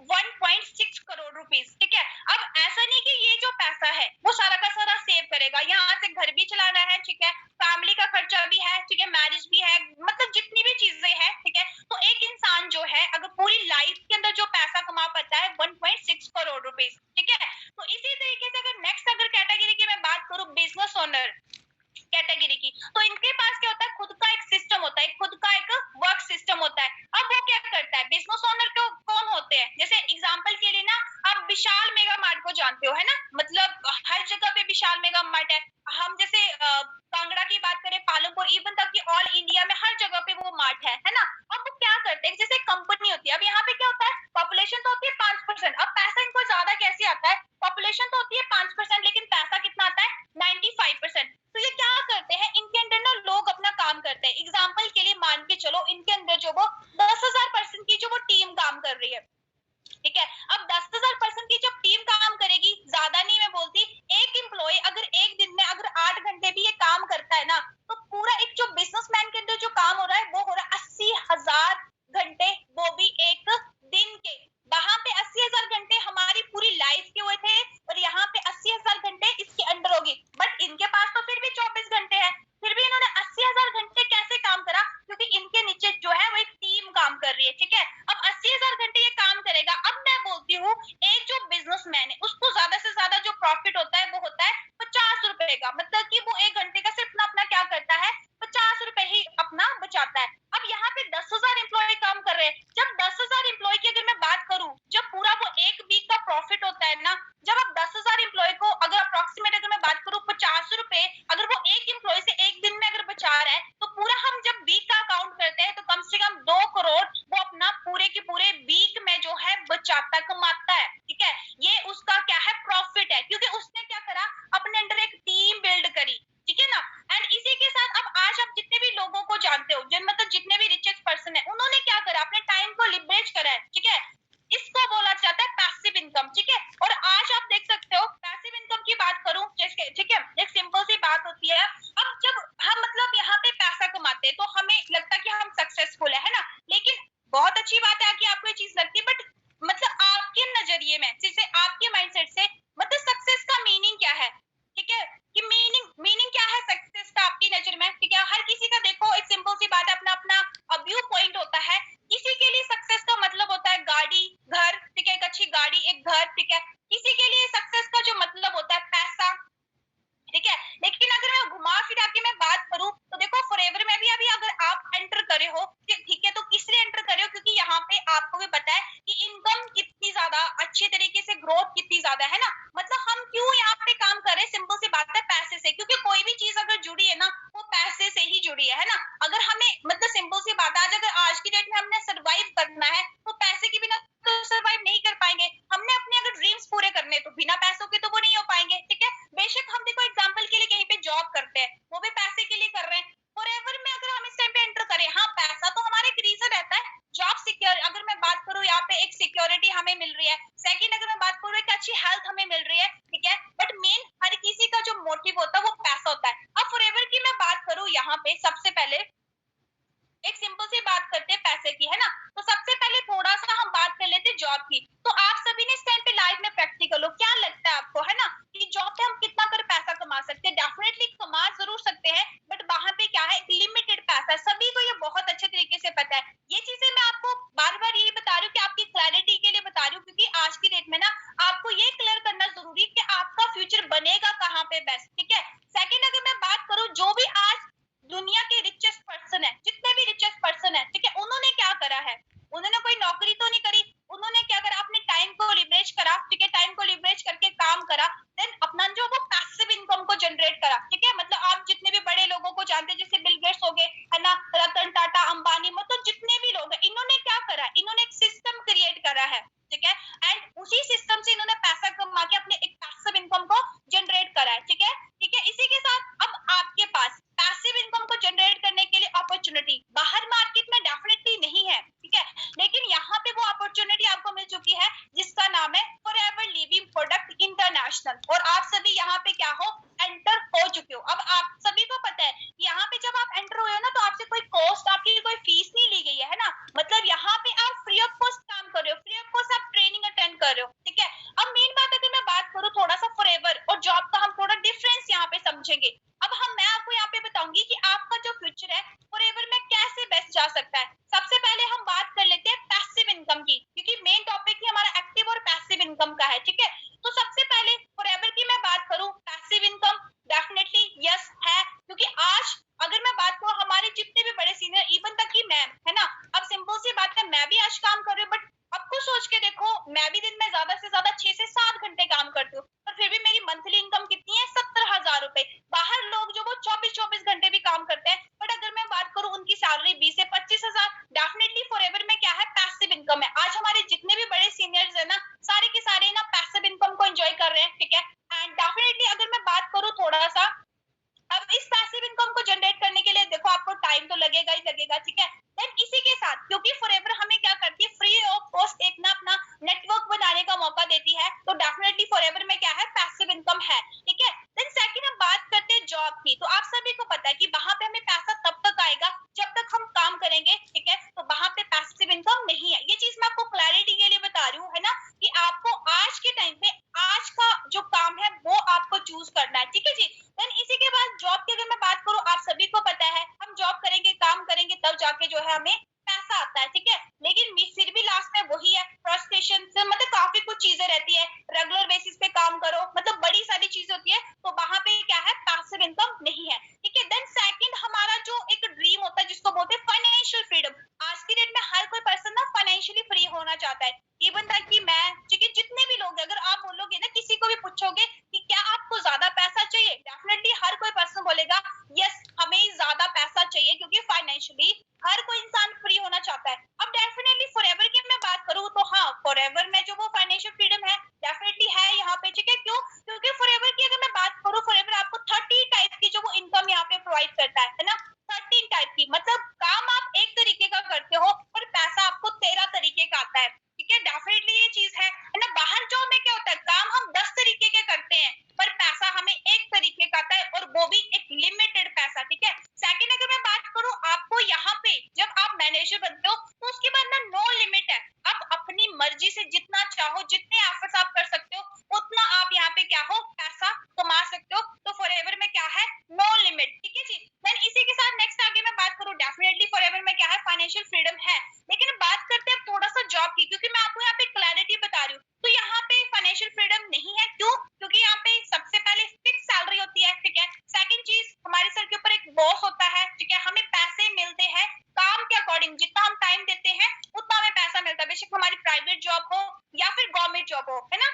1.6 करोड़ रुपीस, ठीक है। अब ऐसा नहीं कि ये जो पैसा है वो सारा का सारा सेव करेगा, यहाँ से घर भी चलाना है, ठीक है, फैमिली का खर्चा भी है, ठीक है, मैरिज भी है, मतलब जितनी भी चीजें हैं, ठीक है। तो एक इंसान जो है अगर पूरी लाइफ के अंदर जो पैसा कमा पाता है 1.6 करोड़ रुपीस, ठीक है। तो इसी तरीके से अगर नेक्स्ट अगर कैटेगरी की मैं बात करूं, बिजनेस ओनर कैटेगरी की, तो इनके पास क्या होता है, खुद का एक सिस्टम होता है, खुद का एक वर्क सिस्टम होता है। अब वो क्या करता है, बिजनेस ओनर को कौन होते हैं, जैसे एग्जांपल के लिए ना, आप विशाल मेगा मार्ट को जानते हो, है ना, मतलब हर जगह पे विशाल मेगा मार्ट है। हम जैसे कांगड़ा की बात करें, पालमपुर, इवन तक कि ऑल इंडिया में हर जगह पे वो मार्ट है ना। अब वो क्या करते हैं, जैसे कंपनी होती है, अब यहाँ पे क्या होता है, पॉपुलेशन तो होती है 5%, अब पैसा इनको ज्यादा कैसे आता है, पॉपुलेशन तो होती है 5%, लेकिन पैसा कितना आता है, 95%। तो ये क्या करते हैं, इनके अंदर ना लोग अपना काम करते हैं। एग्जाम्पल के लिए मान के चलो, इनके अंदर जो वो 10,000 पर्सन की जो वो टीम काम कर रही है, ठीक है। अब 10,000 पर्सन की जब टीम काम करेगी, ज्यादा नहीं मैं बोलती, एक एम्प्लॉय अगर एक दिन में अगर 8 घंटे भी ये काम करता है ना, तो पूरा एक जो बिजनेसमैन के अंदर जो काम हो रहा है वो हो रहा है 80,000 घंटे, वो भी एक दिन के। वहां पे 80,000 घंटे हमारी पूरी लाइफ के हुए थे, और यहाँ पे 80,000 घंटे इसके अंडर होगी, बट इनके पास तो फिर भी 24 घंटे है, फिर भी इन्होंने 80,000 घंटे कैसे काम करा, क्योंकि इनके नीचे जो है वो एक टीम काम कर रही है, ठीक है। अब 80,000 घंटे ये काम करेगा। अब मैं बोलती हूँ, एक जो बिजनेसमैन है उसको ज्यादा से ज्यादा जो प्रॉफिट होता है वो होता है 50 रुपए का, मतलब कि वो एक घंटे का सिर्फ अपना क्या करता है, 50 रुपए ही अपना बचाता है। अब यहाँ पे 10,000 एम्प्लॉय काम कर रहे हैं, जब 10,000 एम्प्लॉय की अगर मैं बात करूं, जब पूरा वो एक वीक का प्रॉफिट होता है ना, जब आप 10,000 एम्प्लॉय को अगर अप्रोक्सीमेट अगर मैं बात करूं 50 रुपए, अगर वो एक एम्प्लॉय से एक दिन में अगर बचा रहा है, तो पूरा हम जब वीक का अकाउंट करते हैं तो कम से कम 2 करोड़ वो अपना पूरे के पूरे वीक में जो है बचाता, कमाता है, ठीक है। ये उसका क्या है, प्रॉफिट है, क्योंकि उसने क्या करा, अपने अंडर एक टीम बिल्ड करी, ठीक है ना। एंड इसी के साथ अब आज आप जितने भी लोगों को जानते हो, जिन मतलब जितने भी रिचेस्ट पर्सन है, उन्होंने क्या करा, अपने टाइम को लिबरेट करा है, ठीक है। इसको बोला जाता है पैसिव इनकम, ठीक है। और आज आप देख सकते हो, पैसिव इनकम की बात करूं जैसे, ठीक है, एक सिंपल सी बात होती है, अब जब हम मतलब यहाँ पे पैसा कमाते हैं तो हमें लगता है कि हम सक्सेसफुल है ना, लेकिन बहुत अच्छी बात है कि आपको ये चीज लगती है, बट मतलब आपके नजरिए में, जैसे आपके माइंडसेट से, मतलब सक्सेस का मीनिंग क्या है, ठीक है, कि मीनिंग मीनिंग क्या है सक्सेस का आपकी नजर में, ठीक है। हर किसी का देखो एक सिंपल सी बात है, अपना अपना व्यू पॉइंट होता है। किसी के लिए सक्सेस का मतलब होता है गाड़ी, घर, ठीक है, एक अच्छी गाड़ी, एक घर, ठीक है। किसी के लिए सक्सेस का जो मतलब होता है पैसा, ठीक है। लेकिन अगर मैं घुमा फिरा के मैं बात करूं, तो देखो फॉरएवर में भी अभी अगर आप एंटर करे हो, ठीक है, तो किस लिए एंटर करे हो, क्योंकि यहाँ पे आपको भी पता है कि इनकम कितनी ज्यादा अच्छे तरीके से, ग्रोथ कितनी ज्यादा है ना, मतलब हम क्यों यहाँ पे काम कर रहे हैं, सिंपल सी बात है, पैसे से, क्योंकि कोई भी चीज अगर जुड़ी है ना, वो पैसे से ही जुड़ी है ना। अगर हमें मतलब सिंपल सी बात है, आज अगर आज की डेट में हमने सर्वाइव करना है, तो पैसे के बिना तो सर्वाइव नहीं कर पाएंगे। हमने अपने अगर ड्रीम्स पूरे करने, तो बिना पैसों के तो वो नहीं हो पाएंगे, ठीक है। बेशक हम देखो एग्जांपल के लिए कहीं पे जॉब करते हैं, वो भी पैसे के लिए कर रहे हैं। फॉरएवर में अगर हम इस टाइम पे एंटर करें, हाँ पैसा तो हमारे एक रीजन रहता है, जॉब सिक्योर, अगर मैं बात करूं यहाँ पे एक सिक्योरिटी हमें मिल रही है, सेकंड अगर मैं बात करूं एक अच्छी हेल्थ हमें मिल रही है, ठीक है। बट मेन हर किसी का जो मोटिव होता है वो पैसा होता है। अब फॉरएवर की मैं बात करूं, यहाँ पे सबसे पहले एक सिंपल सी बात करते हैं पैसे की, है ना। तो सबसे पहले थोड़ा सा हम बात कर लेते हैं जॉब की। तो आप सभी ने इस टाइम पे लाइफ में प्रैक्टिकल हो, क्या लगता है आपको, है ना, कि जॉब पे हम कितना कर पैसा कमा सकते हैं, डेफिनेटली कमा जरूर सकते हैं, बट वहां पे क्या है, एक लिमिटेड पैसा है, सभी को ये बहुत अच्छे तरीके से पता है। ये चीजें मैं आपको बार बार यही बता रही हूँ कि आपकी क्लैरिटी के लिए बता रही हूँ, क्योंकि आज की डेट में ना आपको ये क्लियर करना जरूरी है कि आपका फ्यूचर बनेगा कहाँ पे बेस्ट, ठीक है। सेकेंड अगर मैं बात करूँ, जो भी आज दुनिया के रिचेस्ट पर्सन है, जितने भी रिचेस्ट पर्सन है, ठीक है, उन्होंने क्या करा है, उन्होंने कोई नौकरी तो नहीं करी, उन्होंने क्या करा, अपने टाइम को लिवरेज करा, ठीक है, टाइम को लिवरेज करके काम करा, देन अपना जो वो पैसिव इनकम को जनरेट करा, ठीक है। मतलब आप जितने भी बड़े लोगों को जानते हैं, जैसे बिल गेट्स हो गए, है ना, रतन टाटा, अंबानी, मतलब जितने भी लोग हैं, इन्होंने क्या करा, इन्होंने एक सिस्टम क्रिएट करा है, ठीक है। एंड उसी सिस्टम से इन्होंने पैसा कमा के अपने एक पैसिव इनकम को जनरेट करा है, ठीक है, ठीक है। इसी के साथ समझेंगे। मैं आपको यहाँ पे बताऊंगी कि आपका जो फ्यूचर है फॉरएवर में कैसे बेस्ट जा सकता है। सबसे पहले हम बात कर लेते हैं पैसिव इनकम की, क्योंकि मेन टॉपिक ही हमारा एक्टिव और पैसिव इनकम का है, ठीक है। तो सबसे पहले फॉरएवर की मैं बात करूं, पैसिव इनकम डेफिनेटली यस है, क्योंकि आज अगर मैं बात करूं हमारे जितने भी बड़े सीनियर, इवन तक कि मैं, है ना, अब सिंपल सी बात है, मैं भी आज काम कर रही हूँ, बट आपको सोच के देखो, मैं भी दिन में ज्यादा से ज्यादा 6 से 7 घंटे काम करती हूँ, और फिर भी मेरी मंथली इनकम कितनी है, 70,000 रुपए। बाहर लोग जो वो 24-24 घंटे भी काम करते हैं, बट अगर मैं बात करूं उनकी सैलरी 20 से 25,000। डेफिनेटली फॉरएवर में क्या है, पैसिव इनकम है। आज हमारे जितने भी बड़े सीनियर्स है ना, सारे के सारे ना पैसिव इनकम को एंजॉय कर रहे हैं, ठीक है। एंड डेफिनेटली अगर मैं बात करूं थोड़ा सा, अब इस पैसिव इनकम को जनरेट करने के लिए देखो आपको टाइम तो लगेगा ही लगेगा, ठीक है। देन इसी के साथ, क्योंकि फॉरएवर हमें क्या करती है, फ्री ऑफ कॉस्ट एक ना अपना नेटवर्क बनाने का मौका देती है, तो डेफिनेटली फॉरएवर में क्या है, पैसिव इनकम है, ठीक है। देन सेकंड हम बात करते हैं जॉब की, तो आप सभी को पता है कि वहां पे हमें पैसा तब तक आएगा जब तक हम काम करेंगे, ठीक है। तो वहां पे पैसिव इनकम नहीं है, ये चीज मैं आपको क्लैरिटी के लिए बता रही हूँ, है ना, कि आपको आज के टाइम पे आज का जो काम है वो आपको चूज करना है, ठीक है जी। देन इसी के बाद जॉब की अगर मैं बात करूं, आप सभी को पता है हम जॉब करेंगे, काम करेंगे, तब जाके जो है हमें पैसा आता है, ठीक है। लेकिन फिर भी लास्ट में वही है, फ्रस्ट्रेशन से, मतलब काफी कुछ चीजें रहती है, रेगुलर बेसिस पे काम करो, मतलब बड़ी सारी चीजें होती है, तो वहां पे क्या है, पैसिव इनकम नहीं है, ठीक है। देन सेकंड हमारा जो एक ड्रीम होता है जिसको बोलते हैं फाइनेंशियल फ्रीडम। आज की डेट में हर कोई पर्सन ना फाइनेंशियली फ्री होना चाहता है, इवन तक कि मैं, ठीक है, जितने भी लोग, अगर आप बोलोगे ना, किसी को भी पूछोगे कि क्या आपको ज्यादा पैसा चाहिए, डेफिनेटली हर कोई पर्सन बोलेगा यस हमें ज्यादा पैसा चाहिए, क्योंकि फाइनेंशियली हर कोई इंसान फ्री होना चाहता है। अब डेफिनेटली फॉरएवर की मैं बात करूं तो हाँ, फॉरएवर में जो वो फाइनेंशियल फ्रीडम है डेफिनेटली है यहाँ पे, ठीक है। क्यों? क्योंकि फॉरएवर की अगर मैं बात करूं, फॉरएवर आपको 30 टाइप की जो वो इनकम यहाँ पे प्रोवाइड करता है ना, 13 टाइप की, मतलब काम आप एक तरीके का करते हो पर पैसा आपको 13 तरीके का आता है, ठीक है। डेफिनेटली ये चीज है ना। बाहर जॉब में क्या होता है, काम हम 10 तरीके के करते हैं पर पैसा हमें एक तरीके का आता है, और वो भी एक लिमिटेड पैसा, ठीक है। सेकंड अगर मैं बात करूं, आपको यहाँ पे जब आप मैनेजर बनते हो तो उसके बाद ना नो लिमिट है, आप अपनी मर्जी से जितना चाहो, जितने एफर्ट्स आप कर सकते हो उतना आप यहाँ पे क्या हो, पैसा कमा सकते हो। तो फॉरएवर में क्या है, नो लिमिट, ठीक है जी। देन इसी के साथ नेक्स्ट आगे मैं बात करूं, डेफिनेटली फॉरएवर में क्या है, फाइनेंशियल फ्रीडम है। लेकिन बात करते हैं थोड़ा सा जॉब की, क्योंकि मैं आपको यहाँ पे क्लैरिटी बता रही हूँ, तो यहाँ पे फाइनेंशियल फ्रीडम नहीं है। क्यों? क्योंकि यहाँ पे सबसे पहले फिक्स सैलरी होती है, ठीक है। सेकंड चीज, हमारे सर के ऊपर एक बॉस होता है, ठीक है, हमें पैसे मिलते हैं काम के अकॉर्डिंग, जितना हम टाइम देते हैं उतना हमें पैसा मिलता है, बेशक हमारी प्राइवेट जॉब हो या फिर गवर्नमेंट जॉब हो, है ना,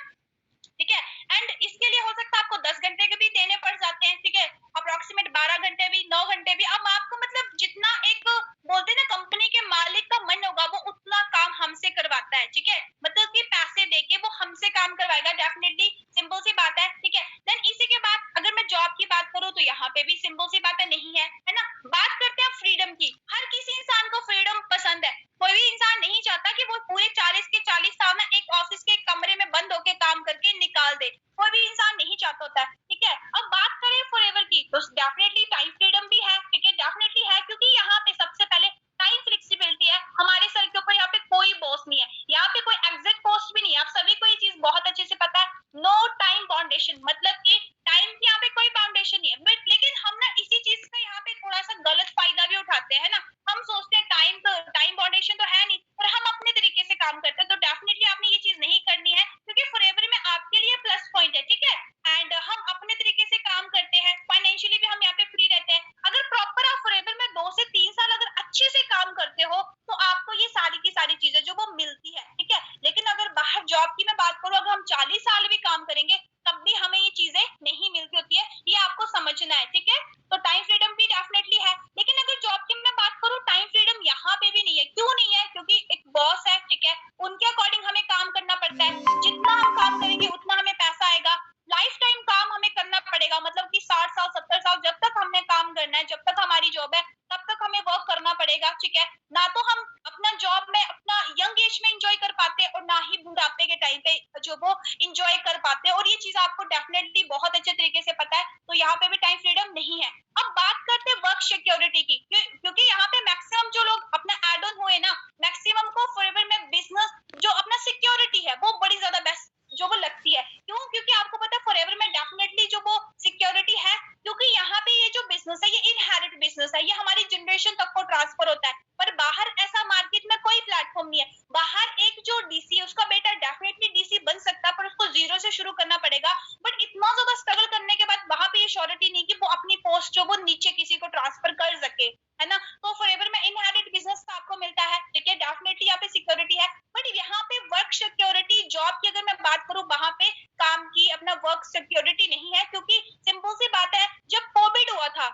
ठीक है। एंड इसके लिए हो सकता है आपको 10 घंटे के भी देने पड़ जाते हैं, ठीक है, अप्रोक्सीमेट 12 घंटे भी, 9 घंटे भी। अब आपको मतलब जितना एक बोलते हैं ना, कंपनी के मालिक का मन होगा वो उतना काम हमसे करवाता है, ठीक है, मतलब कि पैसे देके वो हमसे काम करवाएगा, डेफिनेटली सिंपल सी बात है, ठीक है। देन इसी के बाद अगर मैं जॉब की बात करूं तो यहाँ पे भी सिंपल सी बात है, नहीं है ना। बात करते हैं फ्रीडम की, हर किसी इंसान को फ्रीडम पसंद है, कोई भी इंसान नहीं चाहता कि वो पूरे 40 के 40 साल ना एक ऑफिस के कमरे में बंद होके काम करके निकाल दे, कोई भी इंसान नहीं चाहता होता है, ठीक है। अब बात करें फॉरएवर की, तो डेफिनेटली टाइम फ्रीडम भी है, ठीक है, डेफिनेटली है, क्योंकि यहाँ पे सबसे पहले टाइम फ्लेक्सिबिलिटी है, हमारे सर के ऊपर यहाँ पे कोई बॉस नहीं है, यहाँ पे कोई एग्जैक्ट पोस्ट भी नहीं है, आप सभी को ये चीज बहुत अच्छे से पता है, नो टाइम बाउंडेशन, मतलब कि टाइम की यहाँ पे कोई बाउंडेशन नहीं है। बट लेकिन हम ना इसी चीज का यहाँ पे थोड़ा सा गलत फायदा भी उठाते हैं ना, हम सोचते हैं टाइम बाउंडेशन तो है नहीं, और हम अपने तरीके से काम करते हैं, तो डेफिनेटली आपने ये चीज नहीं करनी है, क्योंकि फॉरएवर में आपके लिए प्लस पॉइंट है, ठीक है। एंड हम अपने तरीके से काम करते हैं, फाइनेंशियली भी हम यहाँ पे फ्री रहते हैं। अगर प्रॉपर आप फॉरएवर में 2 से 3 साल अगर अच्छे से काम करते हो तो आपको ये सारी की सारी चीजें जो वो मिलती है, ठीक है। लेकिन अगर बाहर जॉब की मैं बात करूं, अगर हम 40 साल भी काम करेंगे तब भी हमें ये चीजें नहीं मिलती होती है, ये आपको समझना है, ठीक है। तो टाइम फ्रीडम भी डेफिनेटली है, लेकिन अगर जॉब की मैं बात करूं, टाइम फ्रीडम यहाँ पे भी नहीं है। क्यों नहीं है? क्योंकि एक बॉस है, ठीक है, उनके अकॉर्डिंग हमें काम करना पड़ता है, जितना हम काम करेंगे उतना हमें पैसा आएगा, लाइफ टाइम काम हमें करना पड़ेगा, मतलब कि 60 साल 70 साल जब तक हमने काम करना है, जब तक हमारी जॉब है तब तक हमें वर्क करना पड़ेगा, ठीक है। ना तो हम अपना जॉब में अपना यंग एज में एंजॉय कर पाते और ना ही बुढ़ापे के टाइम पे जो वो एंजॉय कर पाते, और ये चीज आपको डेफिनेटली बहुत अच्छे तरीके से पता है, तो यहाँ पे भी टाइम फ्रीडम नहीं है। अब बात करते हैं वर्क सिक्योरिटी की, क्योंकि यहाँ पे मैक्सिमम जो लोग अपना एड ऑन हुए ना, मैक्सिमम को फॉरएवर में बिजनेस जो अपना सिक्योरिटी है वो बड़ी ज्यादा बेस्ट जो वो लगती है। क्यों? क्योंकि आपको पता है फॉरएवर में डेफिनेटली जो वो सिक्योरिटी है, क्योंकि सेशन तक को ट्रांसफर होता है, पर बाहर ऐसा मार्केट में कोई प्लेटफॉर्म नहीं है। बाहर एक जो डीसी है उसका बेटा डेफिनेटली डीसी बन सकता है, पर उसको जीरो से शुरू करना पड़ेगा। बट इतना ज्यादा स्ट्रगल करने के बाद वहां पे ये श्योरिटी नहीं कि वो अपनी पोस्ट जो वो नीचे किसी को ट्रांसफर कर सके, है ना। तो फॉरएवर में इनहेरिट बिजनेस का आपको मिलता है, ठीक है, डेफिनेटली यहाँ पे सिक्योरिटी है। बट यहाँ पे वर्क सिक्योरिटी जॉब की अगर मैं बात करूं, वहां पे काम की अपना वर्क सिक्योरिटी नहीं है, क्योंकि सिंपल सी बात है, जब कोविड हुआ था,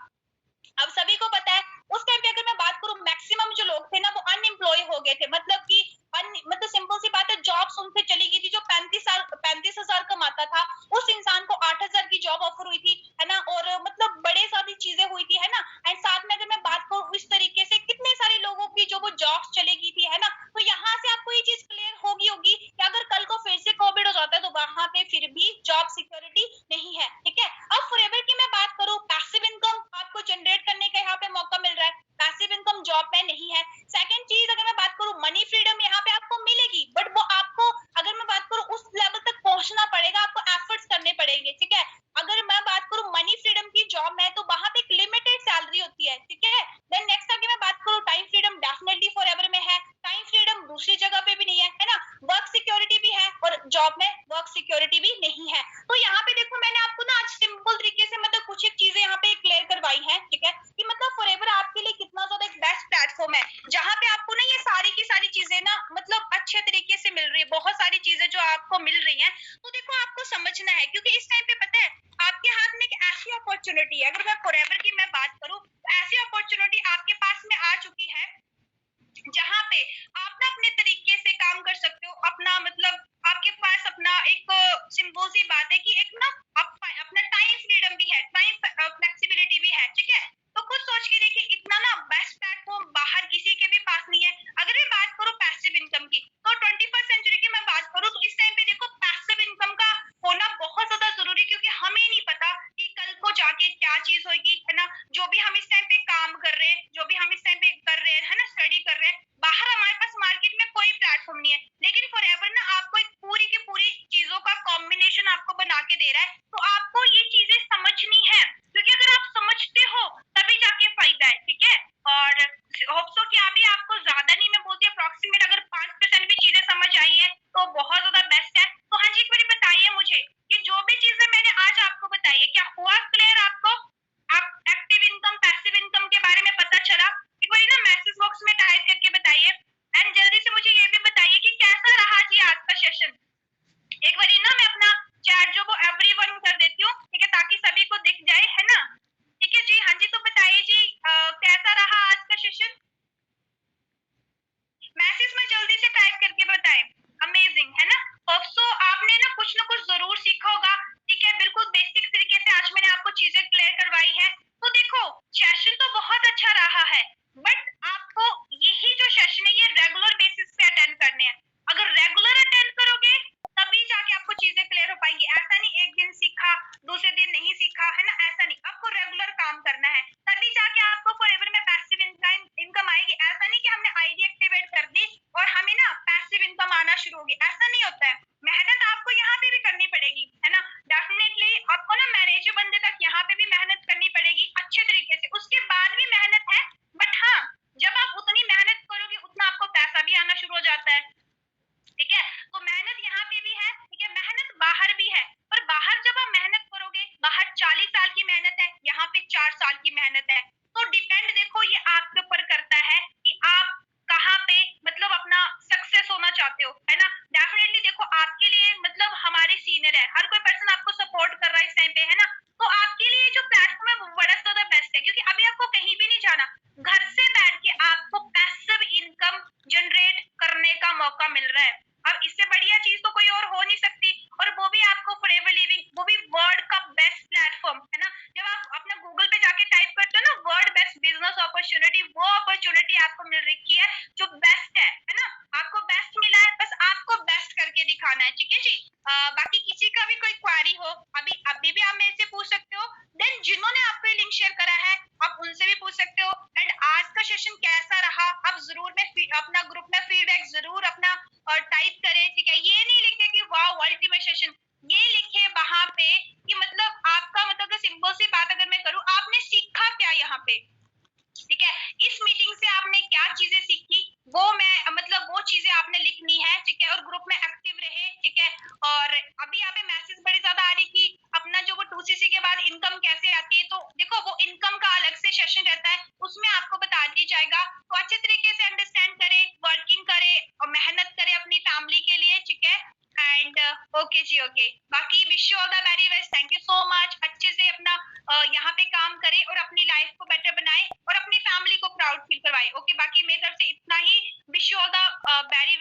अब सभी को पता है, उस टाइम पे अगर मैं बात करूं मैक्सिमम जो लोग थे ना वो अनएम्प्लॉय हो गए थे, मतलब कि मतलब सिंपल सी बात है, जॉब्स उनसे चली गई थी। जो 35,000 कमाता था उस इंसान को 8,000 की जॉब ऑफर हुई थी, है ना। और मतलब बड़े सारी चीजें हुई थी, है ना। एंड साथ में अगर मैं बात करूं इस तरीके से कितने सारे लोगों की जो वो जॉब्स चली गई थी, है ना। तो यहाँ से आपको ये चीज क्लियर होगी कि अगर कल को फिर से कोविड हो जाता है तो वहां पे फिर भी जॉब सिक्योरिटी नहीं है, ठीक है। अब फॉरएवर की मैं बात करूं, पैसिव इनकम आपको जनरेट करने का यहाँ पे मौका मिल रहा है, पैसिव इनकम जॉब में नहीं है। सेकंड चीज अगर मैं बात करूं, मनी फ्रीडम यहाँ पे आपको मिलेगी, बट वो आपको अगर मैं बात करूं उस लेवल तक पहुंचना पड़ेगा, आपको एफर्ट्स करने पड़ेंगे, ठीक है। अगर मैं बात करूं मनी फ्रीडम की जॉब में, तो वहां पे एक लिमिटेड सैलरी होती है, ठीक है। देन नेक्स्ट अगर मैं बात करूं, टाइम फ्रीडम डेफिनेटली फॉरएवर में है, टाइम फ्रीडम दूसरी जगह पे भी नहीं है ना। वर्क सिक्योरिटी भी है और जॉब में वर्क सिक्योरिटी भी नहीं है। तो यहाँ पे देखो मैंने आपको ना आज सिंपल तरीके से मतलब कुछ एक चीजें यहाँ पे क्लियर करवाई है, ठीक है, कि मतलब फॉरएवर आपके लिए कितना ज्यादा एक बेस्ट प्लेटफॉर्म है, जहाँ पे आपको ना ये सारी की सारी चीजें ना मतलब अच्छे तरीके से मिल रही है, बहुत सारी चीजें जो आपको मिल रही है। तो देखो आपको समझना है, क्योंकि इस टाइम पे पता है आपके हाथ में एक ऐसी अपॉर्चुनिटी है, अगर मैं फॉरएवर की मैं बात करूं, ऐसी अपॉर्चुनिटी आपके पास में आ चुकी है, जहां पे आप ना अपने तरीके से काम कर सकते हो, अपना मतलब आपके पास अपना एक सिंपल सी बात है कि एक ना अपना टाइम फ्रीडम भी है, टाइम फ्लेक्सिबिलिटी भी है, ठीक है। तो खुद सोच के देखिए, इतना ना बेस्ट प्लेटफॉर्म बाहर किसी के भी पास नहीं है। अगर मैं बात करूं पैसिव इनकम की, तो 21st सेंचुरी की मैं बात करूं तो इस टाइम पे देखो पैसिव इनकम का होना बहुत ज्यादा जरूरी, क्योंकि हमें नहीं पता कि कल को जाके क्या चीज होगी, है ना। जो भी हम इस टाइम पे काम कर रहे हैं, जो भी हम इस टाइम पे कर रहे हैं, है ना, स्टडी कर रहे हैं, बाहर हमारे पास मार्केट में कोई प्लेटफॉर्म नहीं है, लेकिन फॉरएवर ना आपको एक पूरी की पूरी चीजों का कॉम्बिनेशन आपको बना के दे रहा है। तो आपको ये चीजें समझनी है, क्योंकि अगर आप समझते हो तभी जाके फायदा है, ठीक है। और होप सो कि अभी आपको ज्यादा नहीं, मैं बोलती अप्रोक्सीमेट अगर 5% भी चीजें समझ आई है तो बहुत ज्यादा बेस्ट है। तो हाँ जी, एक बार बताइए मुझे कि जो भी चीजें मैंने आज आपको बताई है, क्या हुआ क्लियर आपको? आप एक्टिव इनकम पैसिव इनकम के बारे में पता चला? एक बार ना मैसेज बॉक्स में टाइप करके बताइए, एंड जल्दी से मुझे ये भी बताइए कि कैसा रहा जी आज का सेशन। एक बार ना मैं अपना चैट जो वो एवरीवन कर देती हूँ, ठीक है, ताकि सभी को दिख जाए, है ना। ठीक है जी, हाँ जी, तो बताइए जी कैसा रहा आज का सेशन, मैसेज में जल्दी से टाइप करके बताएं। अमेजिंग, है ना। होप सो आपने ना कुछ जरूर सीखा होगा, ठीक है। बिल्कुल बेसिक तरीके से आज मैंने आपको चीजें क्लियर करवाई है। तो देखो सेशन तो बहुत अच्छा रहा है, बट आपको यही जो सेशन है ये रेगुलर बेसिस पे अटेंड करने हैं। अगर रेगुलर अटेंड करोगे तभी जाके आपको चीजें क्लियर हो पाएंगी। ऐसा नहीं एक दिन सीखा दूसरे दिन नहीं सीखा, है ना, ऐसा नहीं, आपको रेगुलर काम करना है, तभी जाके आपको फॉरएवर में पैसिव इनकम आएगी। ऐसा नहीं कि हमने आईडी एक्टिवेट कर दी और हमें ना पैसिव इनकम आना शुरू होगी, ऐसा नहीं होता है। मेहनत आपको यहाँ पे भी करनी पड़ेगी, है ना, डेफिनेटली आपको ना मैनेजर बनने तक यहाँ पे भी मेहनत करनी पड़ेगी अच्छे तरीके से, उसके बाद भी मेहनत है। बट हाँ, जब आप उतनी मेहनत करोगे उतना आपको पैसा भी आना शुरू हो जाता है, ठीक है। तो मेहनत यहाँ पे भी है, ठीक है, मेहनत बाहर भी है, पर बाहर जब आप मेहनत करोगे, बाहर 40 साल की मेहनत है, यहाँ पे 4 साल की मेहनत है। तो डिपेंड देखो ये आपके ऊपर करता है कि आप कहाँ पे मतलब अपना सक्सेस होना चाहते हो, है ना। डेफिनेटली देखो आपके लिए मतलब हमारे सीनियर है, हर कोई पर्सन आपको सपोर्ट कर रहा है इस टाइम पे, है ना। तो आपके लिए जो प्लेटफॉर्म है वो बड़ा ज्यादा बेस्ट है, क्योंकि अभी आपको कहीं भी नहीं जाना, घर से बैठ के आपको पैसिव इनकम जनरेट करने का मौका मिल रहा है। अब इससे बढ़िया चीज तो कोई और हो नहीं सकती, और वो भी आपको फॉरएवर लिविंग, वो भी वर्ल्ड का बेस्ट प्लेटफॉर्म, है ना। जब आप अपना गूगल पे जाके टाइप करते हो ना वर्ल्ड बेस्ट बिजनेस अपॉर्चुनिटी, वो अपॉर्चुनिटी आपको मिल रही है जो बेस्ट है ना। आपको बेस्ट मिला है, बस आपको बेस्ट करके दिखाना है, ठीक है जी। बाकी किसी का भी कोई क्वारी हो अभी भी आप मेरे से पूछ सकते हो। देन जिन्होंने आपको ये लिंक शेयर करा है आप उनसे भी पूछ सकते हो। एंड आज का सेशन कैसा रहा आप जरूर में अपना ग्रुप में फीडबैक जरूर अपना टाइप करें, ठीक है। ये नहीं लिखे कि वाओ अल्टीमेट सेशन, ये लिखे वहां पे कि मतलब आपका मतलब सिंपल सी बात अगर मैं करूं, आपने सीखा क्या यहाँ पे, ठीक है। इस अभी यहाँ पे मैसेज बड़ी ज्यादा आ रही कि अपना जो वो 2cc के बाद इनकम कैसे आती है, तो देखो वो इनकम का अलग से सेशन रहता है, उसमें आपको बता दिया जाएगा। तो अच्छे तरीके से अंडरस्टैंड करें, वर्किंग करें और मेहनत करें अपनी फैमिली के लिए, ठीक है। एंड ओके जी, ओके। बाकी wish you all the very best, thank you so much. अच्छे से अपना यहाँ पे काम करें और अपनी लाइफ को बेटर बनाएं और अपनी फैमिली को प्राउड फील करवाएं। ओके, बाकी मेरी तरफ से इतना ही। Wish you all the very